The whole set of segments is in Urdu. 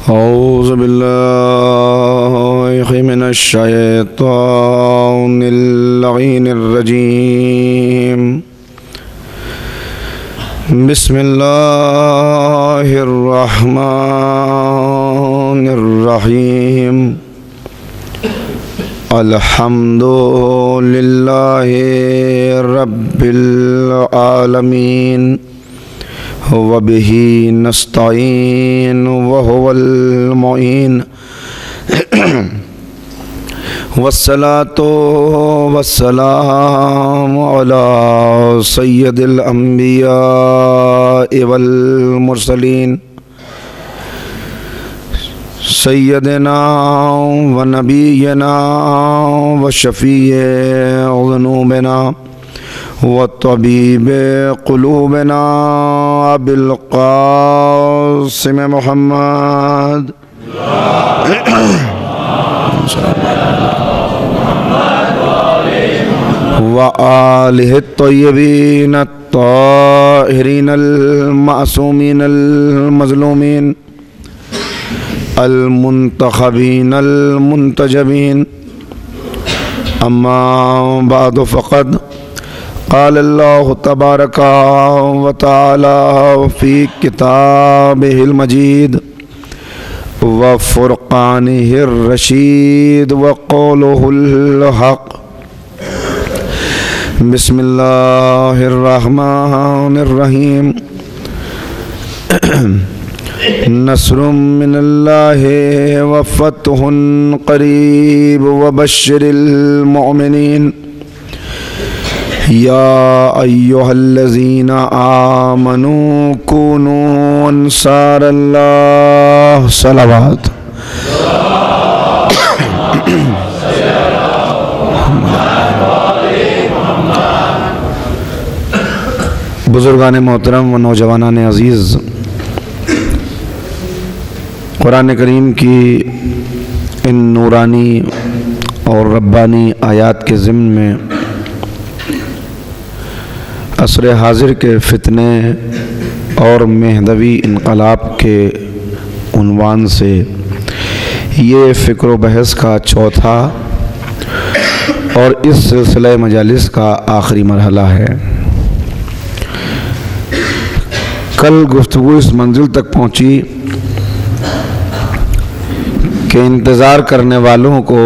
اعوذ باللہ من الشیطان اللعین الرجیم بسم اللہ الرحمن الرحیم الحمد للہ رب العالمین وبہ نستعین وہو المعین والصلاة والسلام علی سید الانبیاء والمرسلین سیدنا و نبینا و شفیع ذنوبنا وطبیب قلوبنا بالقاسم محمد وآلہ الطیبین الطاہرین المعصومین المظلومین المنتخبین المنتجبین اما بعد فقد قال اللہ تبارک و تعالی فی کتابہ المجید وفرقانہ الرشید وقولہ الحق بسم اللہ الرحمن الرحیم نصر من اللہ وفتح قریب وبشر المؤمنین یا ایہا الذین آمنوا کونوا انصار اللہ صلوات بزرگان محترم و نوجوانان عزیز، قرآن کریم کی ان نورانی اور ربانی آیات کے ضمن میں عصر حاضر کے فتنے اور مہدوی انقلاب کے عنوان سے یہ فکر و بحث کا چوتھا اور اس سلسلہ مجالس کا آخری مرحلہ ہے۔ کل گفتگو اس منزل تک پہنچی کہ انتظار کرنے والوں کو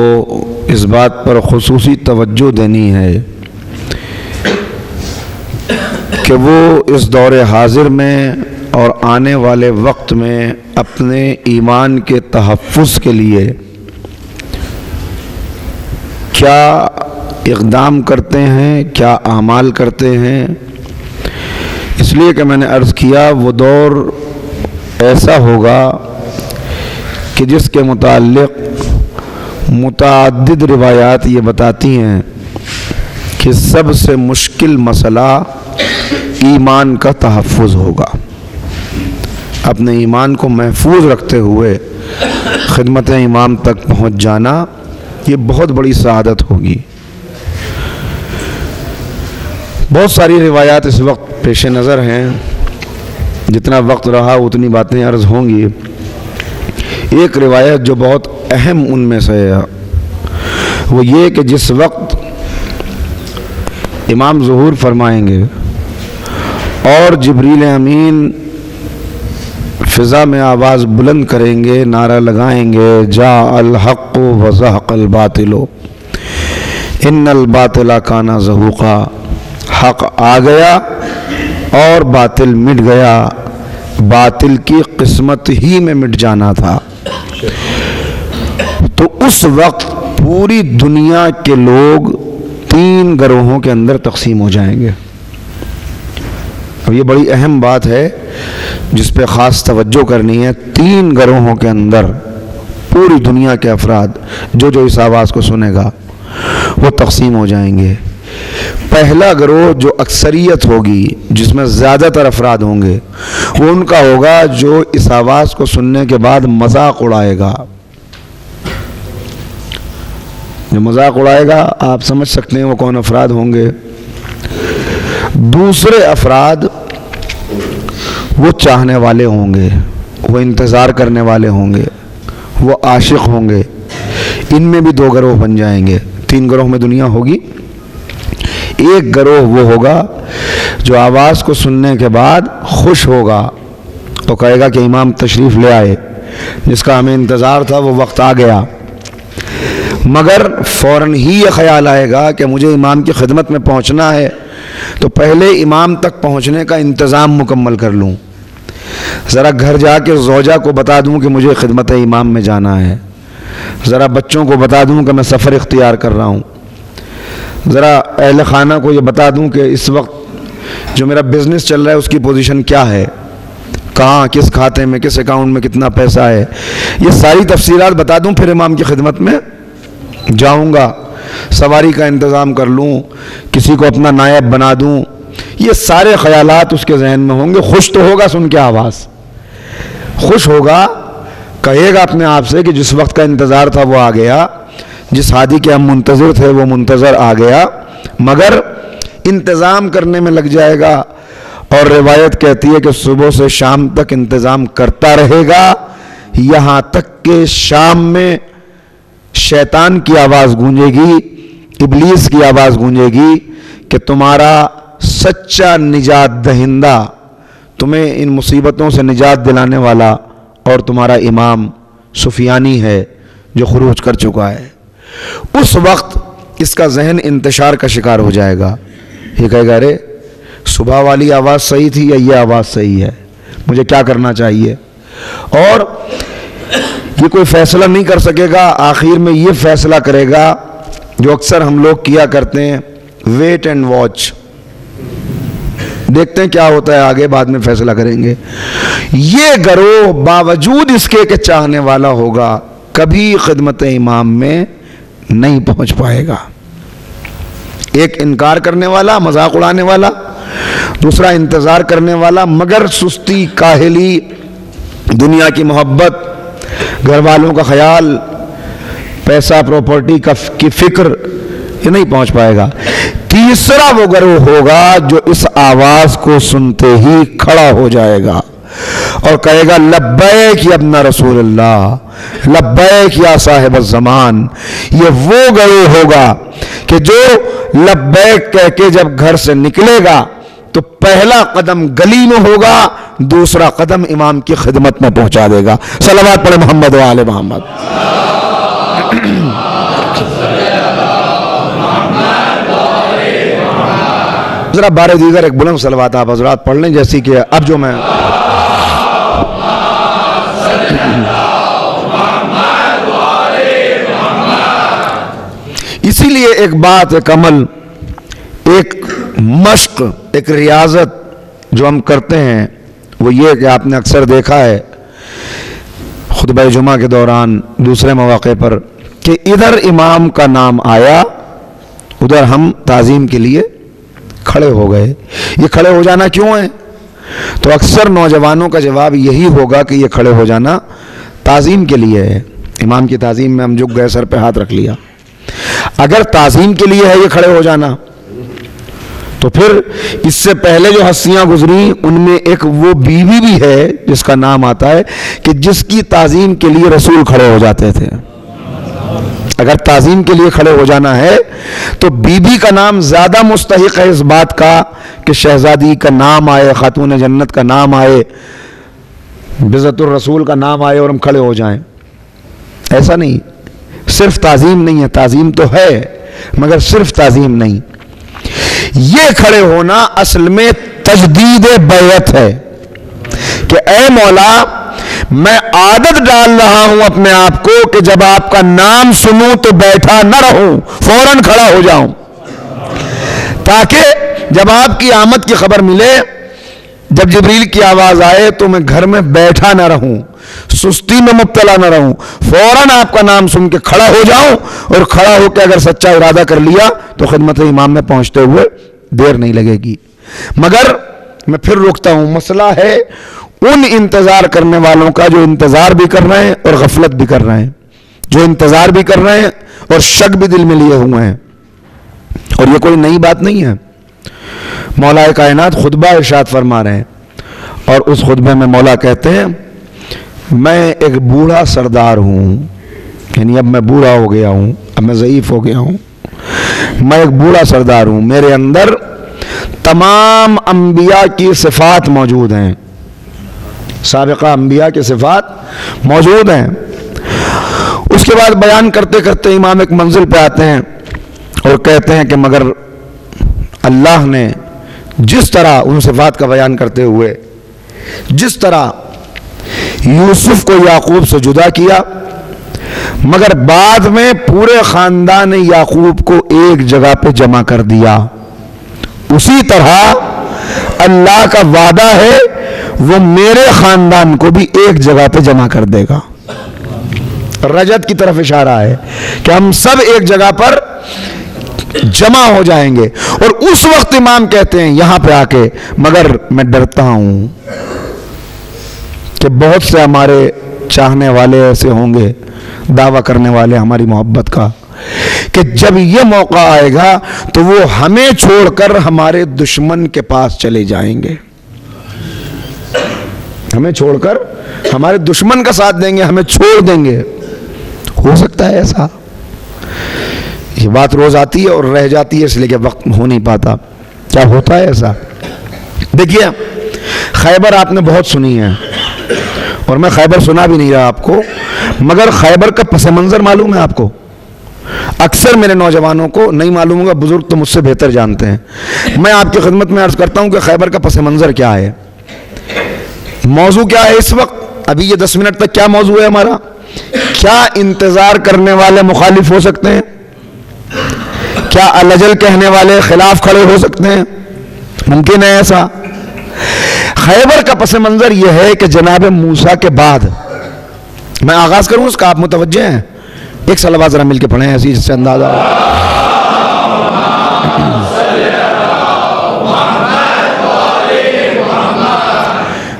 اس بات پر خصوصی توجہ دینی ہے کہ وہ اس دور حاضر میں اور آنے والے وقت میں اپنے ایمان کے تحفظ کے لیے کیا اقدام کرتے ہیں، کیا اعمال کرتے ہیں۔ اس لیے کہ میں نے عرض کیا وہ دور ایسا ہوگا کہ جس کے متعلق متعدد روایات یہ بتاتی ہیں کہ سب سے مشکل مسئلہ ایمان کا تحفظ ہوگا۔ اپنے ایمان کو محفوظ رکھتے ہوئے خدمت امام تک پہنچ جانا یہ بہت بڑی سعادت ہوگی۔ بہت ساری روایات اس وقت پیش نظر ہیں، جتنا وقت رہا اتنی باتیں عرض ہوں گی۔ ایک روایت جو بہت اہم ان میں سے ہے وہ یہ کہ جس وقت امام ظہور فرمائیں گے اور جبریل امین فضا میں آواز بلند کریں گے، نعرہ لگائیں گے جاء الحق وزهق الباطل ان الباطل کان زہوقا، حق آ گیا اور باطل مٹ گیا، باطل کی قسمت ہی میں مٹ جانا تھا۔ تو اس وقت پوری دنیا کے لوگ 3 گروہوں کے اندر تقسیم ہو جائیں گے۔ اب یہ بڑی اہم بات ہے جس پہ خاص توجہ کرنی ہے۔ 3 گروہوں کے اندر پوری دنیا کے افراد جو اس آواز کو سنے گا وہ تقسیم ہو جائیں گے۔ پہلا گروہ جو اکثریت ہوگی، جس میں زیادہ تر افراد ہوں گے، وہ ان کا ہوگا جو اس آواز کو سننے کے بعد مذاق اڑائے گا. جو مذاق اڑائے گا آپ سمجھ سکتے ہیں وہ کون افراد ہوں گے. دوسرے افراد وہ چاہنے والے ہوں گے، وہ انتظار کرنے والے ہوں گے، وہ عاشق ہوں گے. ان میں بھی 2 گروہ بن جائیں گے. 3 گروہ میں دنیا ہوگی. ایک گروہ وہ ہوگا جو آواز کو سننے کے بعد خوش ہوگا تو کہے گا کہ امام تشریف لے آئے، جس کا ہمیں انتظار تھا وہ وقت آ گیا. مگر فوراً ہی یہ خیال آئے گا کہ مجھے امام کی خدمت میں پہنچنا ہے تو پہلے امام تک پہنچنے کا انتظام مکمل کر لوں. ذرا گھر جا کے زوجہ کو بتا دوں کہ مجھے خدمت امام میں جانا ہے. ذرا بچوں کو بتا دوں کہ میں سفر اختیار کر رہا ہوں. ذرا اہل خانہ کو یہ بتا دوں کہ اس وقت جو میرا بزنس چل رہا ہے اس کی پوزیشن کیا ہے، کہاں، کس کھاتے میں، کس اکاؤنٹ میں کتنا پیسہ ہے. یہ ساری تفصیلات بتا دوں، پھر امام کی خدمت میں جاؤں گا. سواری کا انتظام کر لوں، کسی کو اپنا نائب بنا دوں. یہ سارے خیالات اس کے ذہن میں ہوں گے. خوش تو ہوگا سن کے آواز، خوش ہوگا، کہے گا اپنے آپ سے کہ جس وقت کا انتظار تھا وہ آ گیا، جس ہادی کے ہم منتظر تھے وہ منتظر آ گیا. مگر انتظام کرنے میں لگ جائے گا، اور روایت کہتی ہے کہ صبح سے شام تک انتظام کرتا رہے گا، یہاں تک کہ شام میں شیطان کی آواز گونجے گی، ابلیس کی آواز گونجے گی کہ تمہارا سچا نجات دہندہ، تمہیں ان مصیبتوں سے نجات دلانے والا اور تمہارا امام سفیانی ہے جو خروج کر چکا ہے. اس وقت اس کا ذہن انتشار کا شکار ہو جائے گا. یہ کہے گا ارے صبح والی آواز صحیح تھی یا یہ آواز صحیح ہے، مجھے کیا کرنا چاہیے. اور یہ کوئی فیصلہ نہیں کر سکے گا. آخر میں یہ فیصلہ کرے گا جو اکثر ہم لوگ کیا کرتے ہیں، ویٹ اینڈ واچ، دیکھتے ہیں کیا ہوتا ہے آگے، بعد میں فیصلہ کریں گے. یہ گروہ باوجود اس کے کہ چاہنے والا ہوگا کبھی خدمت امام میں نہیں پہنچ پائے گا. ایک انکار کرنے والا، مذاق اڑانے والا، دوسرا انتظار کرنے والا، مگر سستی، کاہلی، دنیا کی محبت، گھر والوں کا خیال، پیسہ، پراپرٹی کی فکر، یہ نہیں پہنچ پائے گا. تیسرا وہ گروہ ہوگا جو اس آواز کو سنتے ہی کھڑا ہو جائے گا اور کہے گا لبیک یا ابن رسول اللہ، لبیک یا صاحب الزمان. یہ وہ گروہ ہوگا کہ جو لبیک کہہ کے جب گھر سے نکلے گا تو پہلا قدم گلی میں ہوگا، دوسرا قدم امام کی خدمت میں پہنچا دے گا. صلوات پڑھے محمد و آل محمد. ذرا بارے دیگر ایک بلند صلوات آپ حضرات پڑھ لیں، جیسی کہ اب جو میں اسی لیے ایک بات، ایک عمل، ایک مشق، ایک ریاضت جو ہم کرتے ہیں وہ یہ کہ آپ نے اکثر دیکھا ہے خطبہ جمعہ کے دوران، دوسرے مواقع پر، کہ ادھر امام کا نام آیا، ادھر ہم تعظیم کے لیے کھڑے ہو گئے. یہ کھڑے ہو جانا کیوں ہے؟ تو اکثر نوجوانوں کا جواب یہی ہوگا کہ یہ کھڑے ہو جانا تعظیم کے لیے ہے. امام کی تعظیم میں ہم جھک گئے، سر پہ ہاتھ رکھ لیا. اگر تعظیم کے لیے ہے یہ کھڑے ہو جانا تو پھر اس سے پہلے جو ہستیاں گزری ان میں ایک وہ بیوی بھی ہے جس کا نام آتا ہے کہ جس کی تعظیم کے لیے رسول کھڑے ہو جاتے تھے. اگر تعظیم کے لیے کھڑے ہو جانا ہے تو بی بی کا نام زیادہ مستحق ہے اس بات کا کہ شہزادی کا نام آئے، خاتون جنت کا نام آئے، بذات الرسول کا نام آئے اور ہم کھڑے ہو جائیں. ایسا نہیں، صرف تعظیم نہیں ہے، تعظیم تو ہے مگر صرف تعظیم نہیں. یہ کھڑے ہونا اصل میں تجدید بیعت ہے کہ اے مولا میں عادت ڈال رہا ہوں اپنے آپ کو کہ جب آپ کا نام سنوں تو بیٹھا نہ رہوں، فوراً کھڑا ہو جاؤں، تاکہ جب آپ کی آمد کی خبر ملے، جب جبریل کی آواز آئے تو میں گھر میں بیٹھا نہ رہوں، سستی میں مبتلا نہ رہوں، فوراً آپ کا نام سن کے کھڑا ہو جاؤں، اور کھڑا ہو کے اگر سچا ارادہ کر لیا تو خدمت امام میں پہنچتے ہوئے دیر نہیں لگے گی۔ مگر میں پھر روکتا ہوں، مسئلہ ہے ان انتظار کرنے والوں کا جو انتظار بھی کر رہے ہیں اور غفلت بھی کر رہے ہیں، جو انتظار بھی کر رہے ہیں اور شک بھی دل میں لیے ہوئے ہیں۔ اور یہ کوئی نئی بات نہیں ہے، مولا کائنات خطبہ ارشاد فرما رہے ہیں، اور اس خطبے میں مولا کہتے ہیں میں ایک بوڑھا سردار ہوں، یعنی اب میں بوڑھا ہو گیا ہوں، اب میں ضعیف ہو گیا ہوں، میں ایک بوڑھا سردار ہوں، میرے اندر تمام انبیاء کی صفات موجود ہیں، سابقہ انبیاء کی صفات موجود ہیں۔ اس کے بعد بیان کرتے کرتے امام ایک منزل پہ آتے ہیں اور کہتے ہیں کہ مگر اللہ نے جس طرح ان صفات کا بیان کرتے ہوئے جس طرح یوسف کو یعقوب سے جدا کیا، مگر بعد میں پورے خاندان یعقوب کو ایک جگہ پہ جمع کر دیا، اسی طرح اللہ کا وعدہ ہے وہ میرے خاندان کو بھی ایک جگہ پہ جمع کر دے گا۔ رجت کی طرف اشارہ ہے کہ ہم سب ایک جگہ پر جمع ہو جائیں گے۔ اور اس وقت امام کہتے ہیں یہاں پہ آ کے مگر میں ڈرتا ہوں کہ بہت سے ہمارے چاہنے والے ایسے ہوں گے، دعویٰ کرنے والے ہماری محبت کا، کہ جب یہ موقع آئے گا تو وہ ہمیں چھوڑ کر ہمارے دشمن کے پاس چلے جائیں گے، ہمیں چھوڑ کر ہمارے دشمن کا ساتھ دیں گے، ہمیں چھوڑ دیں گے۔ ہو سکتا ہے ایسا؟ یہ بات روز آتی ہے اور رہ جاتی ہے اس لیے کہ وقت ہو نہیں پاتا۔ کیا ہوتا ہے ایسا؟ دیکھیے خیبر آپ نے بہت سنی ہے، اور میں خیبر سنا بھی نہیں رہا آپ کو، مگر خیبر کا پس منظر معلوم ہے آپ کو؟ اکثر میرے نوجوانوں کو نہیں معلوم ہوگا، بزرگ تو مجھ سے بہتر جانتے ہیں۔ میں آپ کی خدمت میں عرض کرتا ہوں کہ خیبر کا پس منظر کیا ہے، موضوع کیا ہے اس وقت، ابھی یہ 10 منٹ تک کیا موضوع ہے ہمارا، کیا انتظار کرنے والے مخالف ہو سکتے ہیں، کیا الجل کہنے والے خلاف کھڑے ہو سکتے ہیں، ممکن ہے ایسا؟ خیبر کا پس منظر یہ ہے کہ جناب موسیٰ کے بعد، میں آغاز کروں اس کا، آپ متوجہ ہیں؟ ایک صلوات ذرا مل کے پڑھیں ایسی جس سے اندازہ ہو۔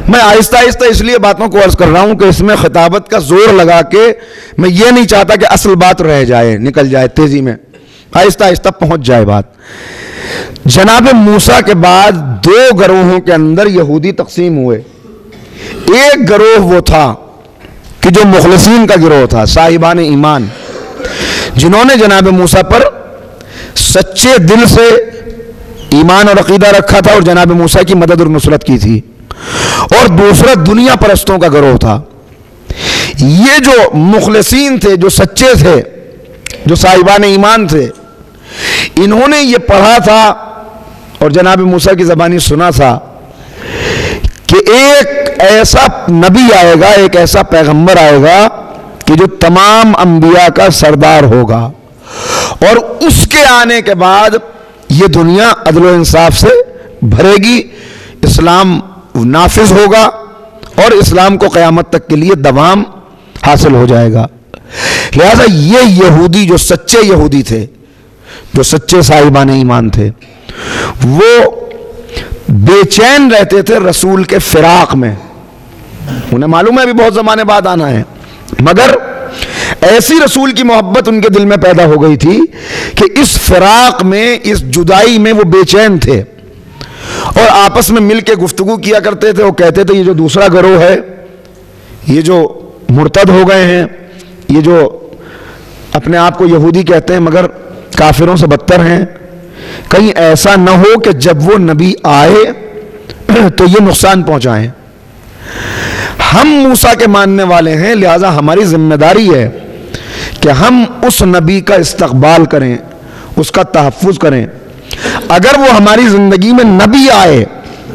میں آہستہ آہستہ اس لیے باتوں کو عرض کر رہا ہوں کہ اس میں خطابت کا زور لگا کے میں یہ نہیں چاہتا کہ اصل بات رہ جائے، نکل جائے تیزی میں، آہستہ آہستہ پہنچ جائے بات۔ جناب موسیٰ کے بعد 2 گروہوں کے اندر یہودی تقسیم ہوئے۔ ایک گروہ وہ تھا کہ جو مخلصین کا گروہ تھا، صاحبان ایمان، جنہوں نے جناب موسیٰ پر سچے دل سے ایمان اور عقیدہ رکھا تھا اور جناب موسیٰ کی مدد اور نصرت کی تھی۔ اور دوسرا دنیا پرستوں کا گروہ تھا۔ یہ جو مخلصین تھے، جو سچے تھے، جو صاحبان ایمان تھے، انہوں نے یہ پڑھا تھا اور جناب موسیٰ کی زبانی سنا تھا کہ ایک ایسا نبی آئے گا، ایک ایسا پیغمبر آئے گا کہ جو تمام انبیاء کا سردار ہوگا، اور اس کے آنے کے بعد یہ دنیا عدل و انصاف سے بھرے گی، اسلام نافذ ہوگا اور اسلام کو قیامت تک کے لیے دوام حاصل ہو جائے گا۔ لہذا یہ یہودی جو سچے یہودی تھے، جو سچے صاحبان ایمان تھے، وہ بے چین رہتے تھے رسول کے فراق میں۔ انہیں معلوم ہے ابھی بہت زمانے بعد آنا ہے، مگر ایسی رسول کی محبت ان کے دل میں پیدا ہو گئی تھی کہ اس فراق میں، اس جدائی میں وہ بے چین تھے، اور آپس میں مل کے گفتگو کیا کرتے تھے۔ وہ کہتے تھے یہ جو دوسرا گروہ ہے، یہ جو مرتد ہو گئے ہیں، یہ جو اپنے آپ کو یہودی کہتے ہیں مگر کافروں سے بدتر ہیں، کہیں ایسا نہ ہو کہ جب وہ نبی آئے تو یہ نقصان پہنچائیں۔ ہم موسیٰ کے ماننے والے ہیں، لہذا ہماری ذمہ داری ہے کہ ہم اس نبی کا استقبال کریں، اس کا تحفظ کریں۔ اگر وہ ہماری زندگی میں نبی آئے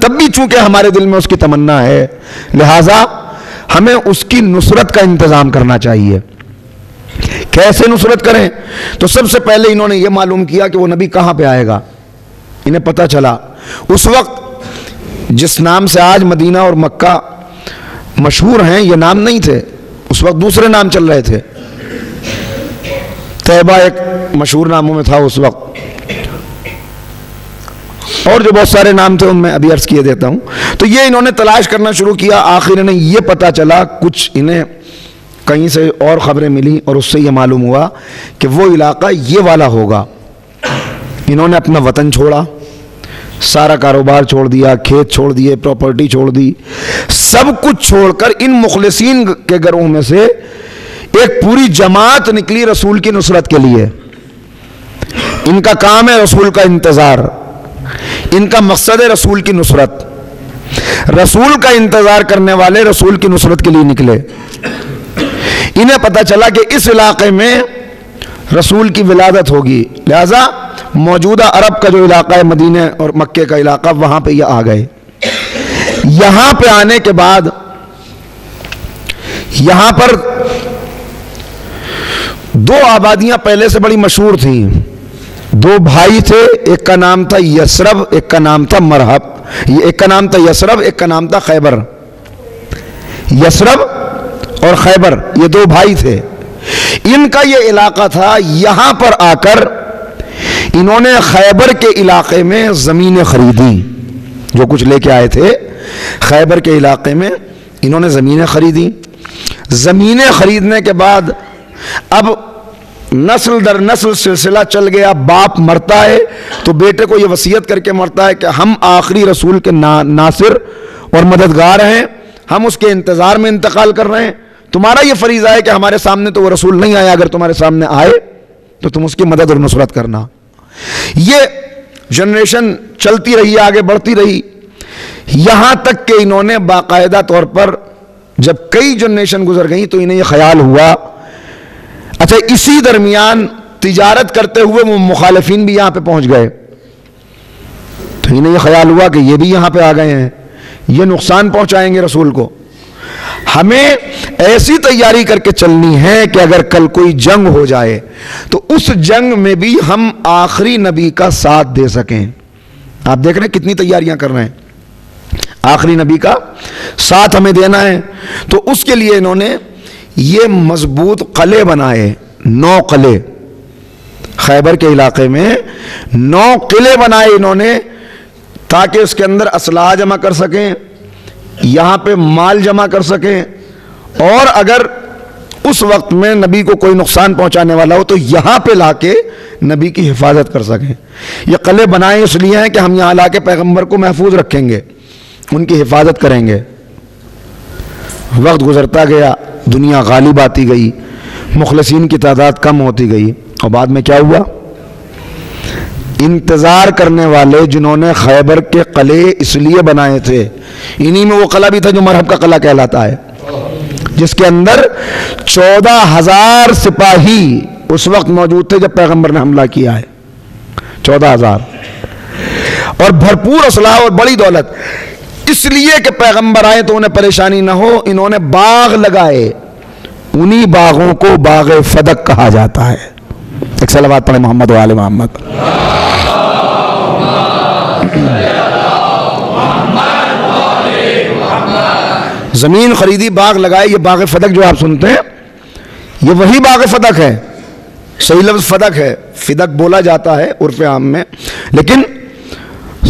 تب بھی چونکہ ہمارے دل میں اس کی تمنا ہے، لہذا ہمیں اس کی نصرت کا انتظام کرنا چاہیے۔ کیسے نصرت کریں؟ تو سب سے پہلے انہوں نے یہ معلوم کیا کہ وہ نبی کہاں پہ آئے گا۔ انہیں پتہ چلا اس وقت جس نام سے آج مدینہ اور مکہ مشہور ہیں، یہ نام نہیں تھے۔ اس وقت دوسرے نام چل رہے تھے، طیبہ ایک مشہور ناموں میں تھا اس وقت، اور جو بہت سارے نام تھے ان میں ابھی عرض کیے دیتا ہوں۔ تو یہ انہوں نے تلاش کرنا شروع کیا، آخر انہیں یہ پتہ چلا، کچھ انہیں کہیں سے اور خبریں ملی اور اس سے یہ معلوم ہوا کہ وہ علاقہ یہ والا ہوگا۔ انہوں نے اپنا وطن چھوڑا، سارا کاروبار چھوڑ دیا، کھیت چھوڑ دیے، پراپرٹی چھوڑ دی، سب کچھ چھوڑ کر ان مخلصین کے گھروں میں سے ایک پوری جماعت نکلی رسول کی نصرت کے لیے۔ ان کا کام ہے رسول کا انتظار، ان کا مقصد ہے رسول کی نصرت، رسول کا انتظار کرنے والے رسول کی نصرت کے لیے نکلے۔ انہیں پتہ چلا کہ اس علاقے میں رسول کی ولادت ہوگی، لہذا موجودہ عرب کا جو علاقہ ہے مدینہ اور مکے کا علاقہ، وہاں پہ یہ آ گئے۔ یہاں پہ آنے کے بعد یہاں پر دو آبادیاں پہلے سے بڑی مشہور تھیں، دو بھائی تھے، ایک کا نام تھا یثرب، ایک کا نام تھا مرحب، ایک کا نام تھا یثرب، ایک کا نام تھا خیبر۔ یثرب اور خیبر یہ دو بھائی تھے، ان کا یہ علاقہ تھا۔ یہاں پر آ کر انہوں نے خیبر کے علاقے میں زمینیں خریدی، جو کچھ لے کے آئے تھے خیبر کے علاقے میں انہوں نے زمینیں خریدی۔ زمینیں خریدنے کے بعد اب نسل در نسل سلسلہ چل گیا، باپ مرتا ہے تو بیٹے کو یہ وصیت کر کے مرتا ہے کہ ہم آخری رسول کے ناصر اور مددگار ہیں، ہم اس کے انتظار میں انتقال کر رہے ہیں، تمہارا یہ فریضہ ہے کہ ہمارے سامنے تو وہ رسول نہیں آیا، اگر تمہارے سامنے آئے تو تم اس کی مدد اور نصرت کرنا۔ یہ جنریشن چلتی رہی، آگے بڑھتی رہی، یہاں تک کہ انہوں نے باقاعدہ طور پر جب کئی جنریشن گزر گئیں تو انہیں یہ خیال ہوا، اچھا اسی درمیان تجارت کرتے ہوئے وہ مخالفین بھی یہاں پہ پہنچ گئے، تو انہیں یہ خیال ہوا کہ یہ بھی یہاں پہ آ گئے ہیں، یہ نقصان پہنچائیں گے رسول کو، ہمیں ایسی تیاری کر کے چلنی ہے کہ اگر کل کوئی جنگ ہو جائے تو اس جنگ میں بھی ہم آخری نبی کا ساتھ دے سکیں۔ آپ دیکھ رہے ہیں کتنی تیاریاں کر رہے ہیں، آخری نبی کا ساتھ ہمیں دینا ہے۔ تو اس کے لیے انہوں نے یہ مضبوط قلعے بنائے، 9 قلعے، خیبر کے علاقے میں 9 قلعے بنائے انہوں نے، تاکہ اس کے اندر اسلحہ جمع کر سکیں، یہاں پہ مال جمع کر سکیں، اور اگر اس وقت میں نبی کو کوئی نقصان پہنچانے والا ہو تو یہاں پہ لا کے نبی کی حفاظت کر سکیں۔ یہ قلعے بنائے اس لیے ہیں کہ ہم یہاں لا کے پیغمبر کو محفوظ رکھیں گے، ان کی حفاظت کریں گے۔ وقت گزرتا گیا، دنیا غالب آتی گئی، مخلصین کی تعداد کم ہوتی گئی، اور بعد میں کیا ہوا؟ انتظار کرنے والے جنہوں نے خیبر کے قلعے اس لیے بنائے تھے، انہی میں وہ قلعہ بھی تھا جو مرحب کا قلعہ کہلاتا ہے، جس کے اندر 14,000 سپاہی اس وقت موجود تھے جب پیغمبر نے حملہ کیا ہے، 14,000، اور بھرپور اسلحہ اور بڑی دولت، اس لیے کہ پیغمبر آئے تو انہیں پریشانی نہ ہو۔ انہوں نے باغ لگائے، انہی باغوں کو باغ فدق کہا جاتا ہے۔ ایک صلوات پڑھیں محمد و آل محمد۔ زمین خریدی، باغ لگائے، یہ باغ فدق جو آپ سنتے ہیں یہ وہی باغ فدق ہے، صحیح لفظ فدق ہے، فدق بولا جاتا ہے عرف عام میں، لیکن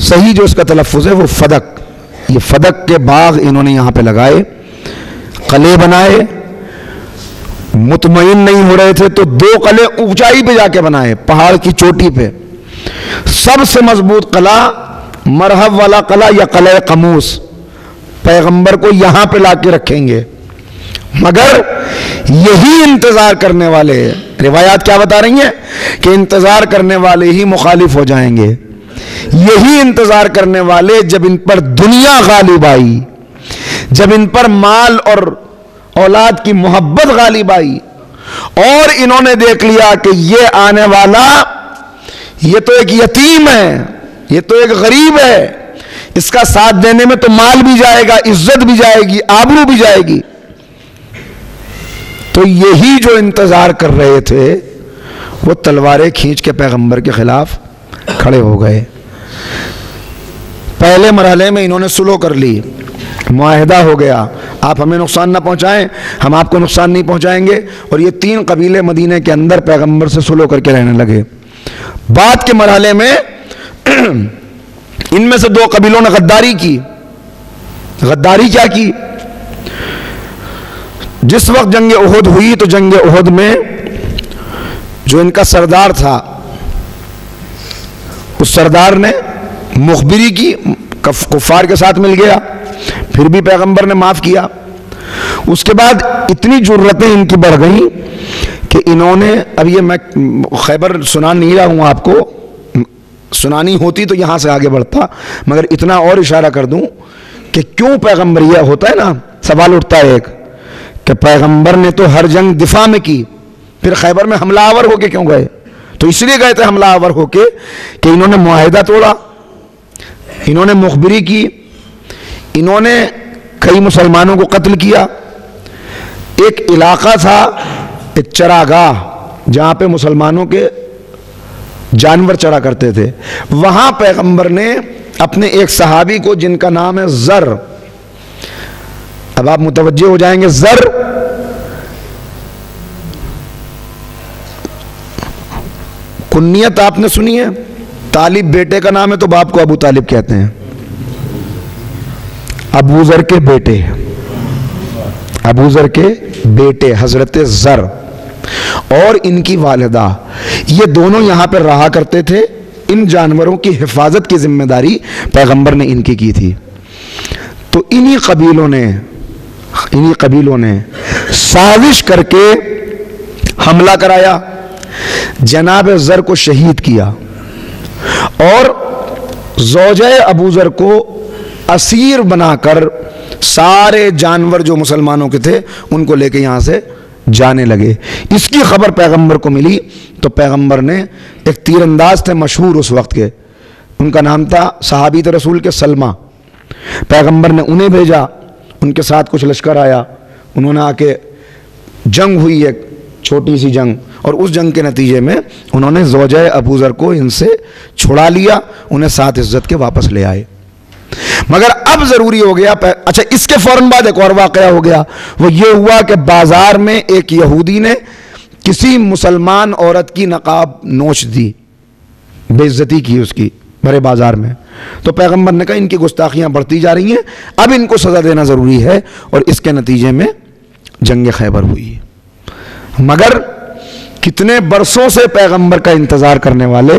صحیح جو اس کا تلفظ ہے وہ فدق، یہ فدق کے باغ انہوں نے یہاں پہ لگائے، قلعے بنائے، مطمئن نہیں ہو رہے تھے تو 2 قلعے اونچائی پہ جا کے بنائے، پہاڑ کی چوٹی پہ۔ سب سے مضبوط قلعہ مرحب والا قلعہ یا قلعہ قموس، پیغمبر کو یہاں پہ لا کے رکھیں گے، مگر یہی انتظار کرنے والے، روایات کیا بتا رہی ہیں کہ انتظار کرنے والے ہی مخالف ہو جائیں گے، یہی انتظار کرنے والے جب ان پر دنیا غالب آئی، جب ان پر مال اور اولاد کی محبت غالب آئی، اور انہوں نے دیکھ لیا کہ یہ آنے والا یہ تو ایک یتیم ہے، یہ تو ایک غریب ہے، اس کا ساتھ دینے میں تو مال بھی جائے گا، عزت بھی جائے گی، آبرو بھی جائے گی، تو یہی جو انتظار کر رہے تھے وہ تلواریں کھینچ کے پیغمبر کے خلاف کھڑے ہو گئے۔ پہلے مرحلے میں انہوں نے سلو کر لی، معاہدہ ہو گیا، آپ ہمیں نقصان نہ پہنچائیں، ہم آپ کو نقصان نہیں پہنچائیں گے، اور یہ 3 قبیلے مدینے کے اندر پیغمبر سے صلح کر کے رہنے لگے۔ بعد کے مرحلے میں ان میں سے 2 قبیلوں نے غداری کی۔ غداری کیا کی؟ جس وقت جنگ احد ہوئی تو جنگ احد میں جو ان کا سردار تھا، اس سردار نے مخبری کی، کفار کے ساتھ مل گیا، پھر بھی پیغمبر نے معاف کیا۔ اس کے بعد اتنی جرتیں ان کی بڑھ گئیں کہ انہوں نے، اب یہ میں خیبر سنا نہیں رہا ہوں آپ کو، سنانی ہوتی تو یہاں سے آگے بڑھتا، مگر اتنا اور اشارہ کر دوں کہ کیوں پیغمبر، یہ ہوتا ہے نا سوال اٹھتا ہے ایک کہ پیغمبر نے تو ہر جنگ دفاع میں کی، پھر خیبر میں حملہ آور ہو کے کیوں گئے؟ تو اس لیے گئے تھے حملہ آور ہو کے کہ انہوں نے معاہدہ توڑا، انہوں نے مخبری کی، انہوں نے کئی مسلمانوں کو قتل کیا۔ ایک علاقہ تھا، ایک چراگاہ، جہاں پہ مسلمانوں کے جانور چرا کرتے تھے، وہاں پیغمبر نے اپنے ایک صحابی کو، جن کا نام ہے زر، اب آپ متوجہ ہو جائیں گے، زر کنیت آپ نے سنی ہے، طالب بیٹے کا نام ہے تو باپ کو ابو طالب کہتے ہیں، ابو ذر کے بیٹے، ابو ذر کے بیٹے حضرت زر اور ان کی والدہ، یہ دونوں یہاں پر رہا کرتے تھے۔ ان جانوروں کی حفاظت کی ذمہ داری پیغمبر نے ان کی تھی۔ تو انہی قبیلوں نے سازش کر کے حملہ کرایا، جناب زر کو شہید کیا اور زوجہ ابو ذر کو اسیر بنا کر سارے جانور جو مسلمانوں کے تھے ان کو لے کے یہاں سے جانے لگے۔ اس کی خبر پیغمبر کو ملی تو پیغمبر نے، ایک تیر انداز تھے مشہور اس وقت کے، ان کا نام تھا صحابی رسول کے سلمہ، پیغمبر نے انہیں بھیجا، ان کے ساتھ کچھ لشکر آیا، انہوں نے آ کے جنگ ہوئی، ایک چھوٹی سی جنگ، اور اس جنگ کے نتیجے میں انہوں نے زوجہ ابو ذر کو ان سے چھڑا لیا، انہیں ساتھ عزت کے واپس لے آئے۔ مگر اب ضروری ہو گیا، اچھا اس کے فوراً بعد ایک اور واقعہ ہو گیا، وہ یہ ہوا کہ بازار میں ایک یہودی نے کسی مسلمان عورت کی نقاب نوچ دی، بے عزتی کی اس کی بڑے بازار میں، تو پیغمبر نے کہا ان کی گستاخیاں بڑھتی جا رہی ہیں، اب ان کو سزا دینا ضروری ہے، اور اس کے نتیجے میں جنگ خیبر ہوئی۔ مگر کتنے برسوں سے پیغمبر کا انتظار کرنے والے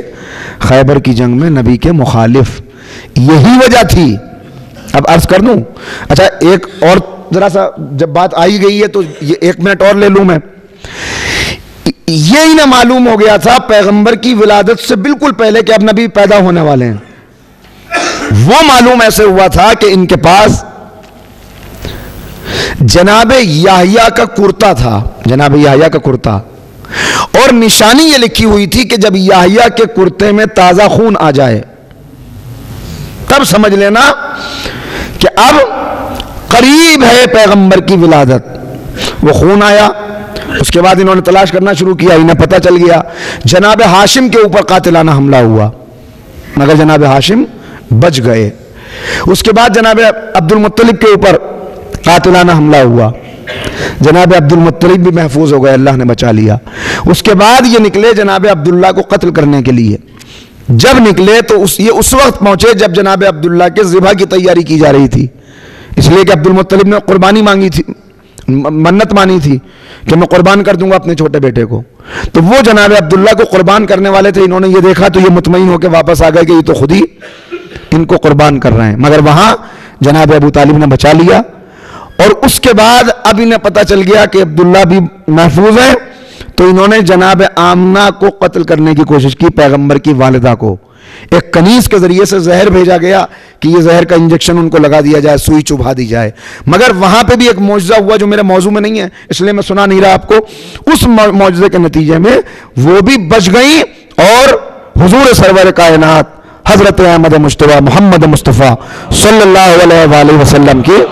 خیبر کی جنگ میں نبی کے مخالف، یہی وجہ تھی۔ اب عرض کر دوں، اچھا ایک اور ذرا سا جب بات آئی گئی ہے تو یہ 1 منٹ اور لے لوں میں، یہ انہیں معلوم ہو گیا تھا پیغمبر کی ولادت سے بالکل پہلے کہ اب نبی پیدا ہونے والے ہیں، وہ معلوم ایسے ہوا تھا کہ ان کے پاس جناب یحییٰ کا کرتا تھا، جناب یحییٰ کا کرتا، اور نشانی یہ لکھی ہوئی تھی کہ جب یحییٰ کے کرتے میں تازہ خون آ جائے تب سمجھ لینا کہ اب قریب ہے پیغمبر کی ولادت۔ وہ خون آیا، اس کے بعد انہوں نے تلاش کرنا شروع کیا، انہیں پتہ چل گیا جناب ہاشم کے اوپر قاتلانہ حملہ ہوا، مگر جناب ہاشم بچ گئے۔ اس کے بعد جناب عبد المطلب کے اوپر قاتلانہ حملہ ہوا، جناب عبد المطلب بھی محفوظ ہو گئے، اللہ نے بچا لیا۔ اس کے بعد یہ نکلے جناب عبداللہ کو قتل کرنے کے لیے، جب نکلے تو یہ اس وقت پہنچے جب جناب عبداللہ کے ذبح کی تیاری کی جا رہی تھی، اس لیے کہ عبد المطلب نے قربانی مانگی تھی، منت مانی تھی کہ میں قربان کر دوں گا اپنے چھوٹے بیٹے کو، تو وہ جناب عبداللہ کو قربان کرنے والے تھے۔ انہوں نے یہ دیکھا تو یہ مطمئن ہو کے واپس آ گئے کہ یہ تو خود ہی ان کو قربان کر رہے ہیں، مگر وہاں جناب ابو طالب نے بچا لیا۔ اور اس کے بعد اب انہیں پتہ چل گیا کہ عبداللہ بھی محفوظ ہے، تو انہوں نے جناب آمنہ کو قتل کرنے کی کوشش کی، پیغمبر کی والدہ کو ایک کنیز کے ذریعے سے زہر بھیجا گیا کہ یہ زہر کا انجیکشن ان کو لگا دیا جائے، سوئی چبھا دی جائے، مگر وہاں پہ بھی ایک معجزہ ہوا جو میرے موضوع میں نہیں ہے اس لیے میں سنا نہیں رہا آپ کو۔ اس معجزے کے نتیجے میں وہ بھی بچ گئیں اور حضور سرور کائنات حضرت احمد مجتبیٰ محمد مصطفیٰ صلی اللہ علیہ وآلہ وسلم کی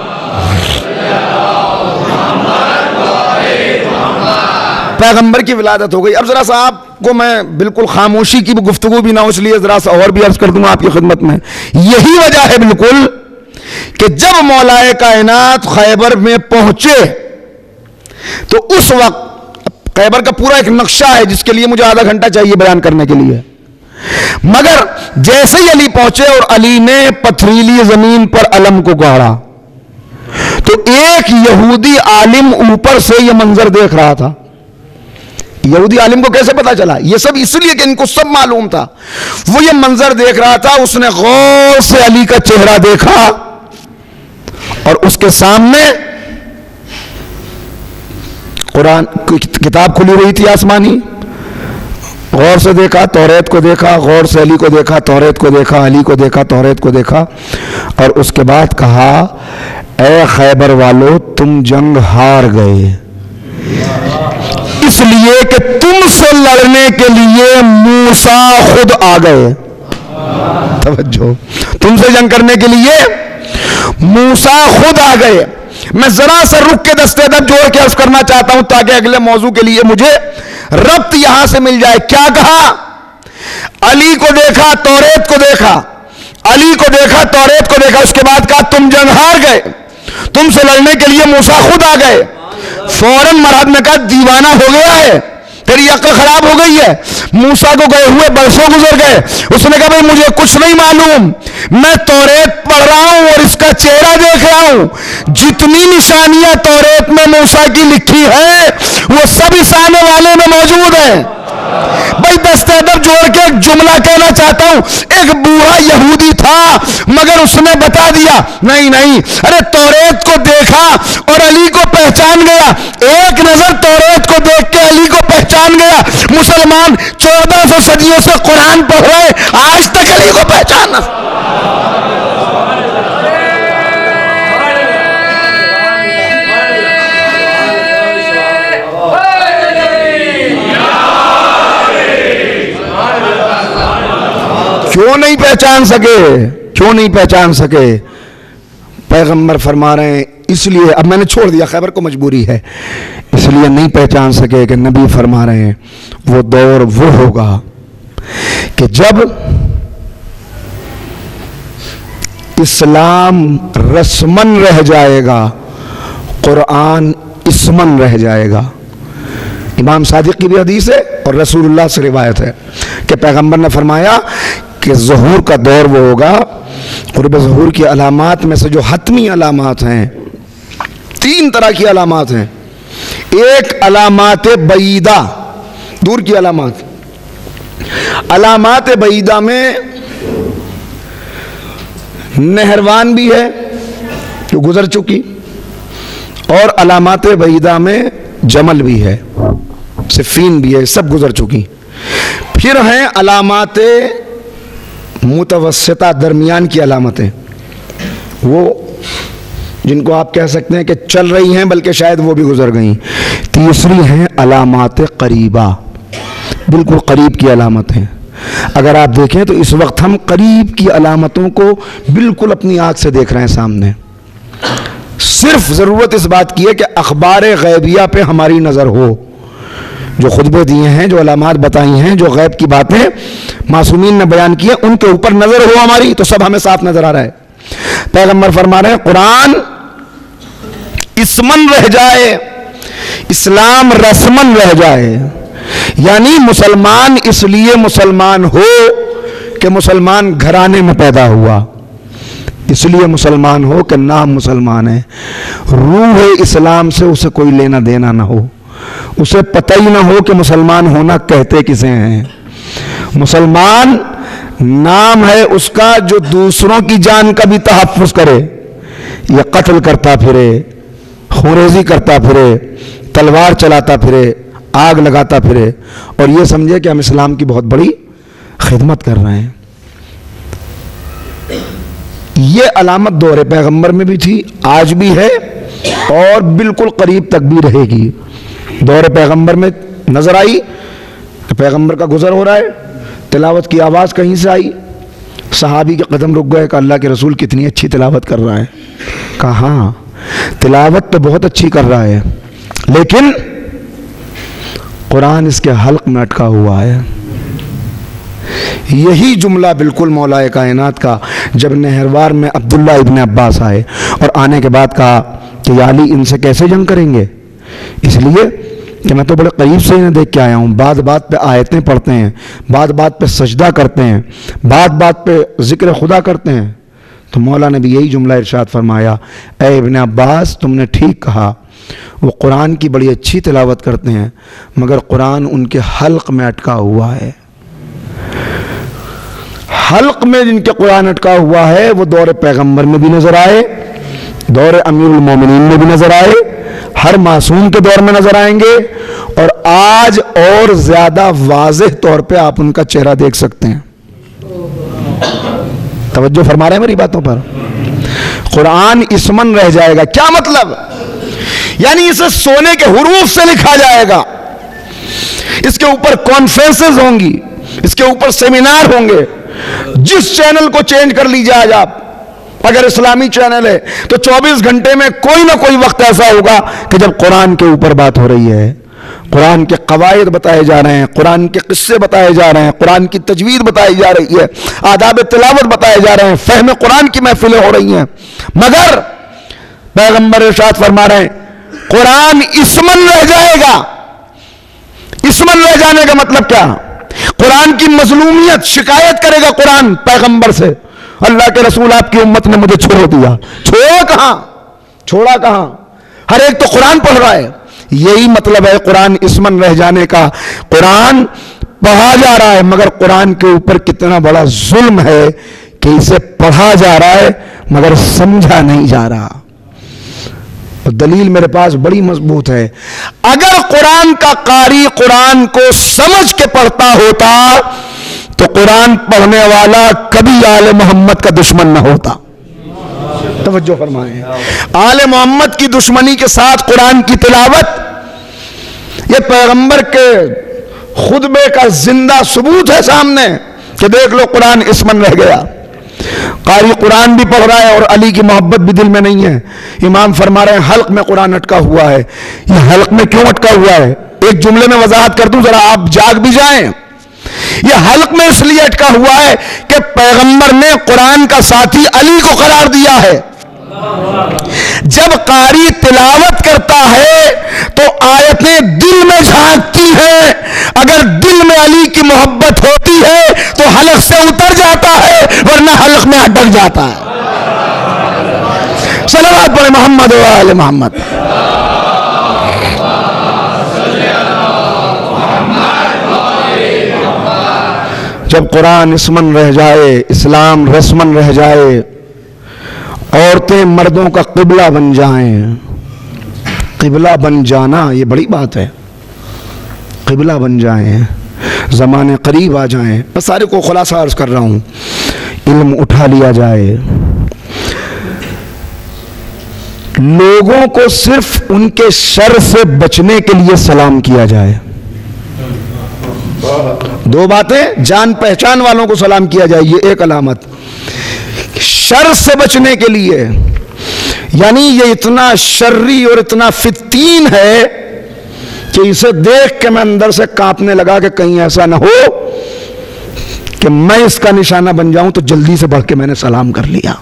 پیغمبر کی ولادت ہو گئی۔ اب ذرا سا آپ کو میں بالکل خاموشی کی گفتگو بھی نہ ہو، اس لیے ذرا سا اور بھی عرض کر دوں آپ کی خدمت میں، یہی وجہ ہے بالکل کہ کہ جب مولائے کائنات خیبر میں پہنچے تو اس وقت خیبر کا پورا ایک نقشہ ہے جس کے لیے مجھے آدھا گھنٹہ چاہیے بیان کرنے کے لیے، مگر جیسے ہی علی پہنچے اور علی نے پتھریلی زمین پر علم کو گاڑا تو ایک یہودی عالم اوپر سے یہ منظر دیکھ رہا تھا۔ یہودی عالم کو کیسے پتا چلا؟ یہ سب اس لیے کہ ان کو سب معلوم تھا۔ وہ یہ منظر دیکھ رہا تھا، اس نے غور سے علی کا چہرہ دیکھا اور اس کے سامنے قرآن کی کتاب کھلی ہوئی تھی آسمانی، غور سے دیکھا، توریت کو دیکھا، غور سے علی کو دیکھا، توریت کو دیکھا، علی کو دیکھا، توریت کو دیکھا، اور اس کے بعد کہا اے خیبر والو تم جنگ ہار گئے، اس لیے کہ تم سے لڑنے کے لیے موسیٰ خود آ گئے۔ توجہ، تم سے جنگ کرنے کے لیے موسیٰ خود آ گئے۔ میں ذرا سا رک کے دستے ادب جوڑ کے عرض کرنا چاہتا ہوں تاکہ اگلے موضوع کے لیے مجھے ربط یہاں سے مل جائے۔ کیا کہا؟ علی کو دیکھا، توریت کو دیکھا، علی کو دیکھا، توریت کو دیکھا، اس کے بعد کہا تم جنگ ہار گئے، تم سے لڑنے کے لیے موسیٰ خود آ گئے۔ فوراً مراد نے کہا دیوانہ ہو گیا ہے، تیری عقل خراب ہو گئی ہے۔ موسیٰ کو گئے ہوئے برسوں گزر گئے، اس نے کہا بھئی مجھے کچھ نہیں معلوم، میں توریت پڑھ رہا ہوں اور اس کا چہرہ دیکھ رہا ہوں، جتنی نشانیاں توریت میں موسیٰ کی لکھی ہیں وہ سب اس آنے والے میں موجود ہیں۔ بھائی دست ادب جوڑ کے ایک جملہ کہنا چاہتا ہوں، ایک بوڑھا یہودی تھا مگر اس نے بتا دیا نہیں، ارے توریت کو دیکھا اور علی کو پہچان گیا، ایک نظر توریت کو دیکھ کے علی کو پہچان گیا۔ مسلمان 1400 صدیوں سے قرآن پڑھ رہے، آج تک علی کو پہچانا۔ کیوں نہیں پہچان سکے؟ کیوں نہیں پہچان سکے؟ پیغمبر فرما رہے ہیں اس لیے، اب میں نے چھوڑ دیا، خیبر کو مجبوری ہے، اس لیے نہیں پہچان سکے کہ نبی فرما رہے ہیں وہ دور وہ ہوگا کہ جب اسلام رسمن رہ جائے گا، قرآن اسمن رہ جائے گا۔ امام صادق کی بھی حدیث ہے اور رسول اللہ سے روایت ہے کہ پیغمبر نے فرمایا کہ ظہور کا دور وہ ہوگا، قرب ظہور کی علامات میں سے جو حتمی علامات ہیں، 3 طرح کی علامات ہیں۔ ایک علامات بعیدہ، دور کی علامات، علامات بعیدہ میں نہروان بھی ہے جو گزر چکی، اور علامات بعیدہ میں جمل بھی ہے، صفین بھی ہے، سب گزر چکی۔ پھر ہیں علامات متوسطہ، درمیان کی علامتیں، وہ جن کو آپ کہہ سکتے ہیں کہ چل رہی ہیں بلکہ شاید وہ بھی گزر گئیں۔ تیسری ہیں علامات قریبہ، بالکل قریب کی علامتیں۔ اگر آپ دیکھیں تو اس وقت ہم قریب کی علامتوں کو بالکل اپنی آنکھ سے دیکھ رہے ہیں سامنے، صرف ضرورت اس بات کی ہے کہ اخبار غیبیہ پہ ہماری نظر ہو، جو خطبے دیے ہیں، جو علامات بتائی ہیں، جو غیب کی باتیں معصومین نے بیان کی ہیں، ان کے اوپر نظر ہو ہماری تو سب ہمیں صاف نظر آ رہا ہے۔ پیغمبر فرما رہے ہیں قرآن اسمن رہ جائے، اسلام رسمن رہ جائے، یعنی مسلمان اس لیے مسلمان ہو کہ مسلمان گھرانے میں پیدا ہوا، اس لیے مسلمان ہو کہ نام مسلمان ہے، روح اسلام سے اسے کوئی لینا دینا نہ ہو، اسے پتہ ہی نہ ہو کہ مسلمان ہونا کہتے کسے ہیں۔ مسلمان نام ہے اس کا جو دوسروں کی جان کا بھی تحفظ کرے، یا قتل کرتا پھرے، خوریزی کرتا پھرے، تلوار چلاتا پھرے، آگ لگاتا پھرے، اور یہ سمجھے کہ ہم اسلام کی بہت بڑی خدمت کر رہے ہیں۔ یہ علامت دور پیغمبر میں بھی تھی، آج بھی ہے، اور بالکل قریب تک بھی رہے گی۔ دور پیغمبر میں نظر آئی کہ پیغمبر کا گزر ہو رہا ہے، تلاوت کی آواز کہیں سے آئی، صحابی کے قدم رک گئے کہ اللہ کے رسول کتنی اچھی تلاوت کر رہا ہے۔ کہا ہاں تلاوت تو بہت اچھی کر رہا ہے، لیکن قرآن اس کے حلق میں اٹکا ہوا ہے۔ یہی جملہ بالکل مولا کائنات کا جب نہروار میں عبداللہ ابن عباس آئے اور آنے کے بعد کہا کہ یا علی ان سے کیسے جنگ کریں گے، اس لیے کہ میں تو بڑے قریب سے انہیں دیکھ کے آیا ہوں، بات بات پہ آیتیں پڑھتے ہیں، بات بات پہ سجدہ کرتے ہیں، بات بات پہ ذکر خدا کرتے ہیں۔ تو مولا نے بھی یہی جملہ ارشاد فرمایا، اے ابن عباس تم نے ٹھیک کہا، وہ قرآن کی بڑی اچھی تلاوت کرتے ہیں مگر قرآن ان کے حلق میں اٹکا ہوا ہے۔ حلق میں جن کے قرآن اٹکا ہوا ہے وہ دور پیغمبر میں بھی نظر آئے، دور امیر المومنین میں بھی نظر آئے، ہر معصوم کے دور میں نظر آئیں گے، اور آج اور زیادہ واضح طور پہ آپ ان کا چہرہ دیکھ سکتے ہیں۔ توجہ فرما رہے ہیں میری باتوں پر؟ قرآن اسمن رہ جائے گا، کیا مطلب؟ یعنی اسے سونے کے حروف سے لکھا جائے گا، اس کے اوپر کانفرنسز ہوں گی، اس کے اوپر سیمینار ہوں گے۔ جس چینل کو چینج کر لیجیے آج آپ، اگر اسلامی چینل ہے تو 24 گھنٹے میں کوئی نہ کوئی وقت ایسا ہوگا کہ جب قرآن کے اوپر بات ہو رہی ہے، قرآن کے قواعد بتائے جا رہے ہیں، قرآن کے قصے بتائے جا رہے ہیں، قرآن کی تجوید بتائی جا رہی ہے، آداب تلاوت بتائے جا رہے ہیں، فہم قرآن کی محفلیں ہو رہی ہیں، مگر پیغمبر ارشاد فرما رہے ہیں قرآن اسمن رہ جائے گا۔ اسمن رہ جانے کا مطلب کیا؟ قرآن کی مظلومیت شکایت کرے گا قرآن پیغمبر سے، اللہ کے رسول آپ کی امت نے مجھے چھوڑ دیا۔ چھوڑا کہاں؟ چھوڑا کہاں؟ ہر ایک تو قرآن پڑھ رہا ہے۔ یہی مطلب ہے قرآن اسمن رہ جانے کا۔ قرآن پڑھا جا رہا ہے مگر قرآن کے اوپر کتنا بڑا ظلم ہے کہ اسے پڑھا جا رہا ہے مگر سمجھا نہیں جا رہا۔ دلیل میرے پاس بڑی مضبوط ہے۔ اگر قرآن کا قاری قرآن کو سمجھ کے پڑھتا ہوتا تو قرآن پڑھنے والا کبھی آل محمد کا دشمن نہ ہوتا۔ توجہ فرمائیں، آل محمد کی دشمنی کے ساتھ قرآن کی تلاوت، یہ پیغمبر کے خطبے کا زندہ ثبوت ہے سامنے کہ دیکھ لو قرآن اسمن رہ گیا۔ قاری قرآن بھی پڑھ رہا ہے اور علی کی محبت بھی دل میں نہیں ہے۔ امام فرما رہے ہیں حلق میں قرآن اٹکا ہوا ہے۔ یہ حلق میں کیوں اٹکا ہوا ہے؟ ایک جملے میں وضاحت کر دوں ذرا آپ جاگ بھی جائیں۔ یہ حلق میں اس لیے اٹکا ہوا ہے کہ پیغمبر نے قرآن کا ساتھی علی کو قرار دیا ہے۔ جب قاری تلاوت کرتا ہے تو آیتیں دل میں جھانکتی ہیں، اگر دل میں علی کی محبت ہوتی ہے تو حلق سے اتر جاتا ہے ورنہ حلق میں اٹک جاتا ہے۔ صلوات پڑھیں محمد و آل محمد۔ جب قرآن اسمن رہ جائے، اسلام رسمن رہ جائے، عورتیں مردوں کا قبلہ بن جائیں۔ قبلہ بن جانا یہ بڑی بات ہے، قبلہ بن جائیں، زمانے قریب آ جائیں۔ میں سارے کو خلاصہ عرض کر رہا ہوں، علم اٹھا لیا جائے، لوگوں کو صرف ان کے شر سے بچنے کے لیے سلام کیا جائے۔ دو باتیں، جان پہچان والوں کو سلام کیا جائے، یہ ایک علامت۔ شر سے بچنے کے لیے، یعنی یہ اتنا شرری اور اتنا فتین ہے کہ اسے دیکھ کے میں اندر سے کانپنے لگا کہ کہیں ایسا نہ ہو کہ میں اس کا نشانہ بن جاؤں، تو جلدی سے بڑھ کے میں نے سلام کر لیا،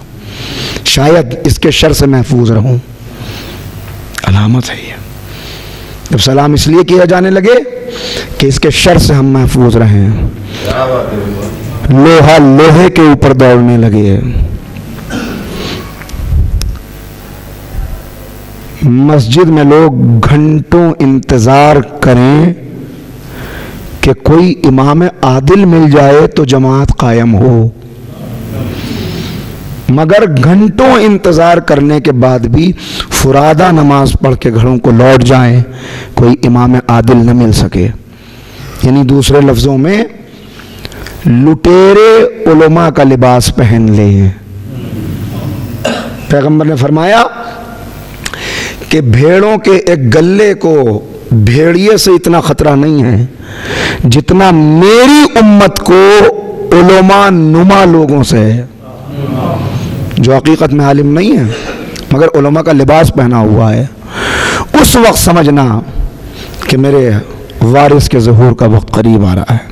شاید اس کے شر سے محفوظ رہوں۔ علامت ہے یہ، جب سلام اس لیے کیا جانے لگے کہ اس کے شر سے ہم محفوظ رہیں۔ لوہا لوہے کے اوپر دوڑنے لگے۔ مسجد میں لوگ گھنٹوں انتظار کریں کہ کوئی امام عادل مل جائے تو جماعت قائم ہو، مگر گھنٹوں انتظار کرنے کے بعد بھی فرادہ نماز پڑھ کے گھروں کو لوٹ جائیں، کوئی امام عادل نہ مل سکے۔ یعنی دوسرے لفظوں میں لٹیرے علماء کا لباس پہن لیں۔ پیغمبر نے فرمایا کہ بھیڑوں کے ایک گلے کو بھیڑیے سے اتنا خطرہ نہیں ہے جتنا میری امت کو علماء نما لوگوں سے ہے، جو حقیقت میں عالم نہیں ہے مگر علماء کا لباس پہنا ہوا ہے۔ اس وقت سمجھنا کہ میرے وارث کے ظہور کا وقت قریب آ رہا ہے۔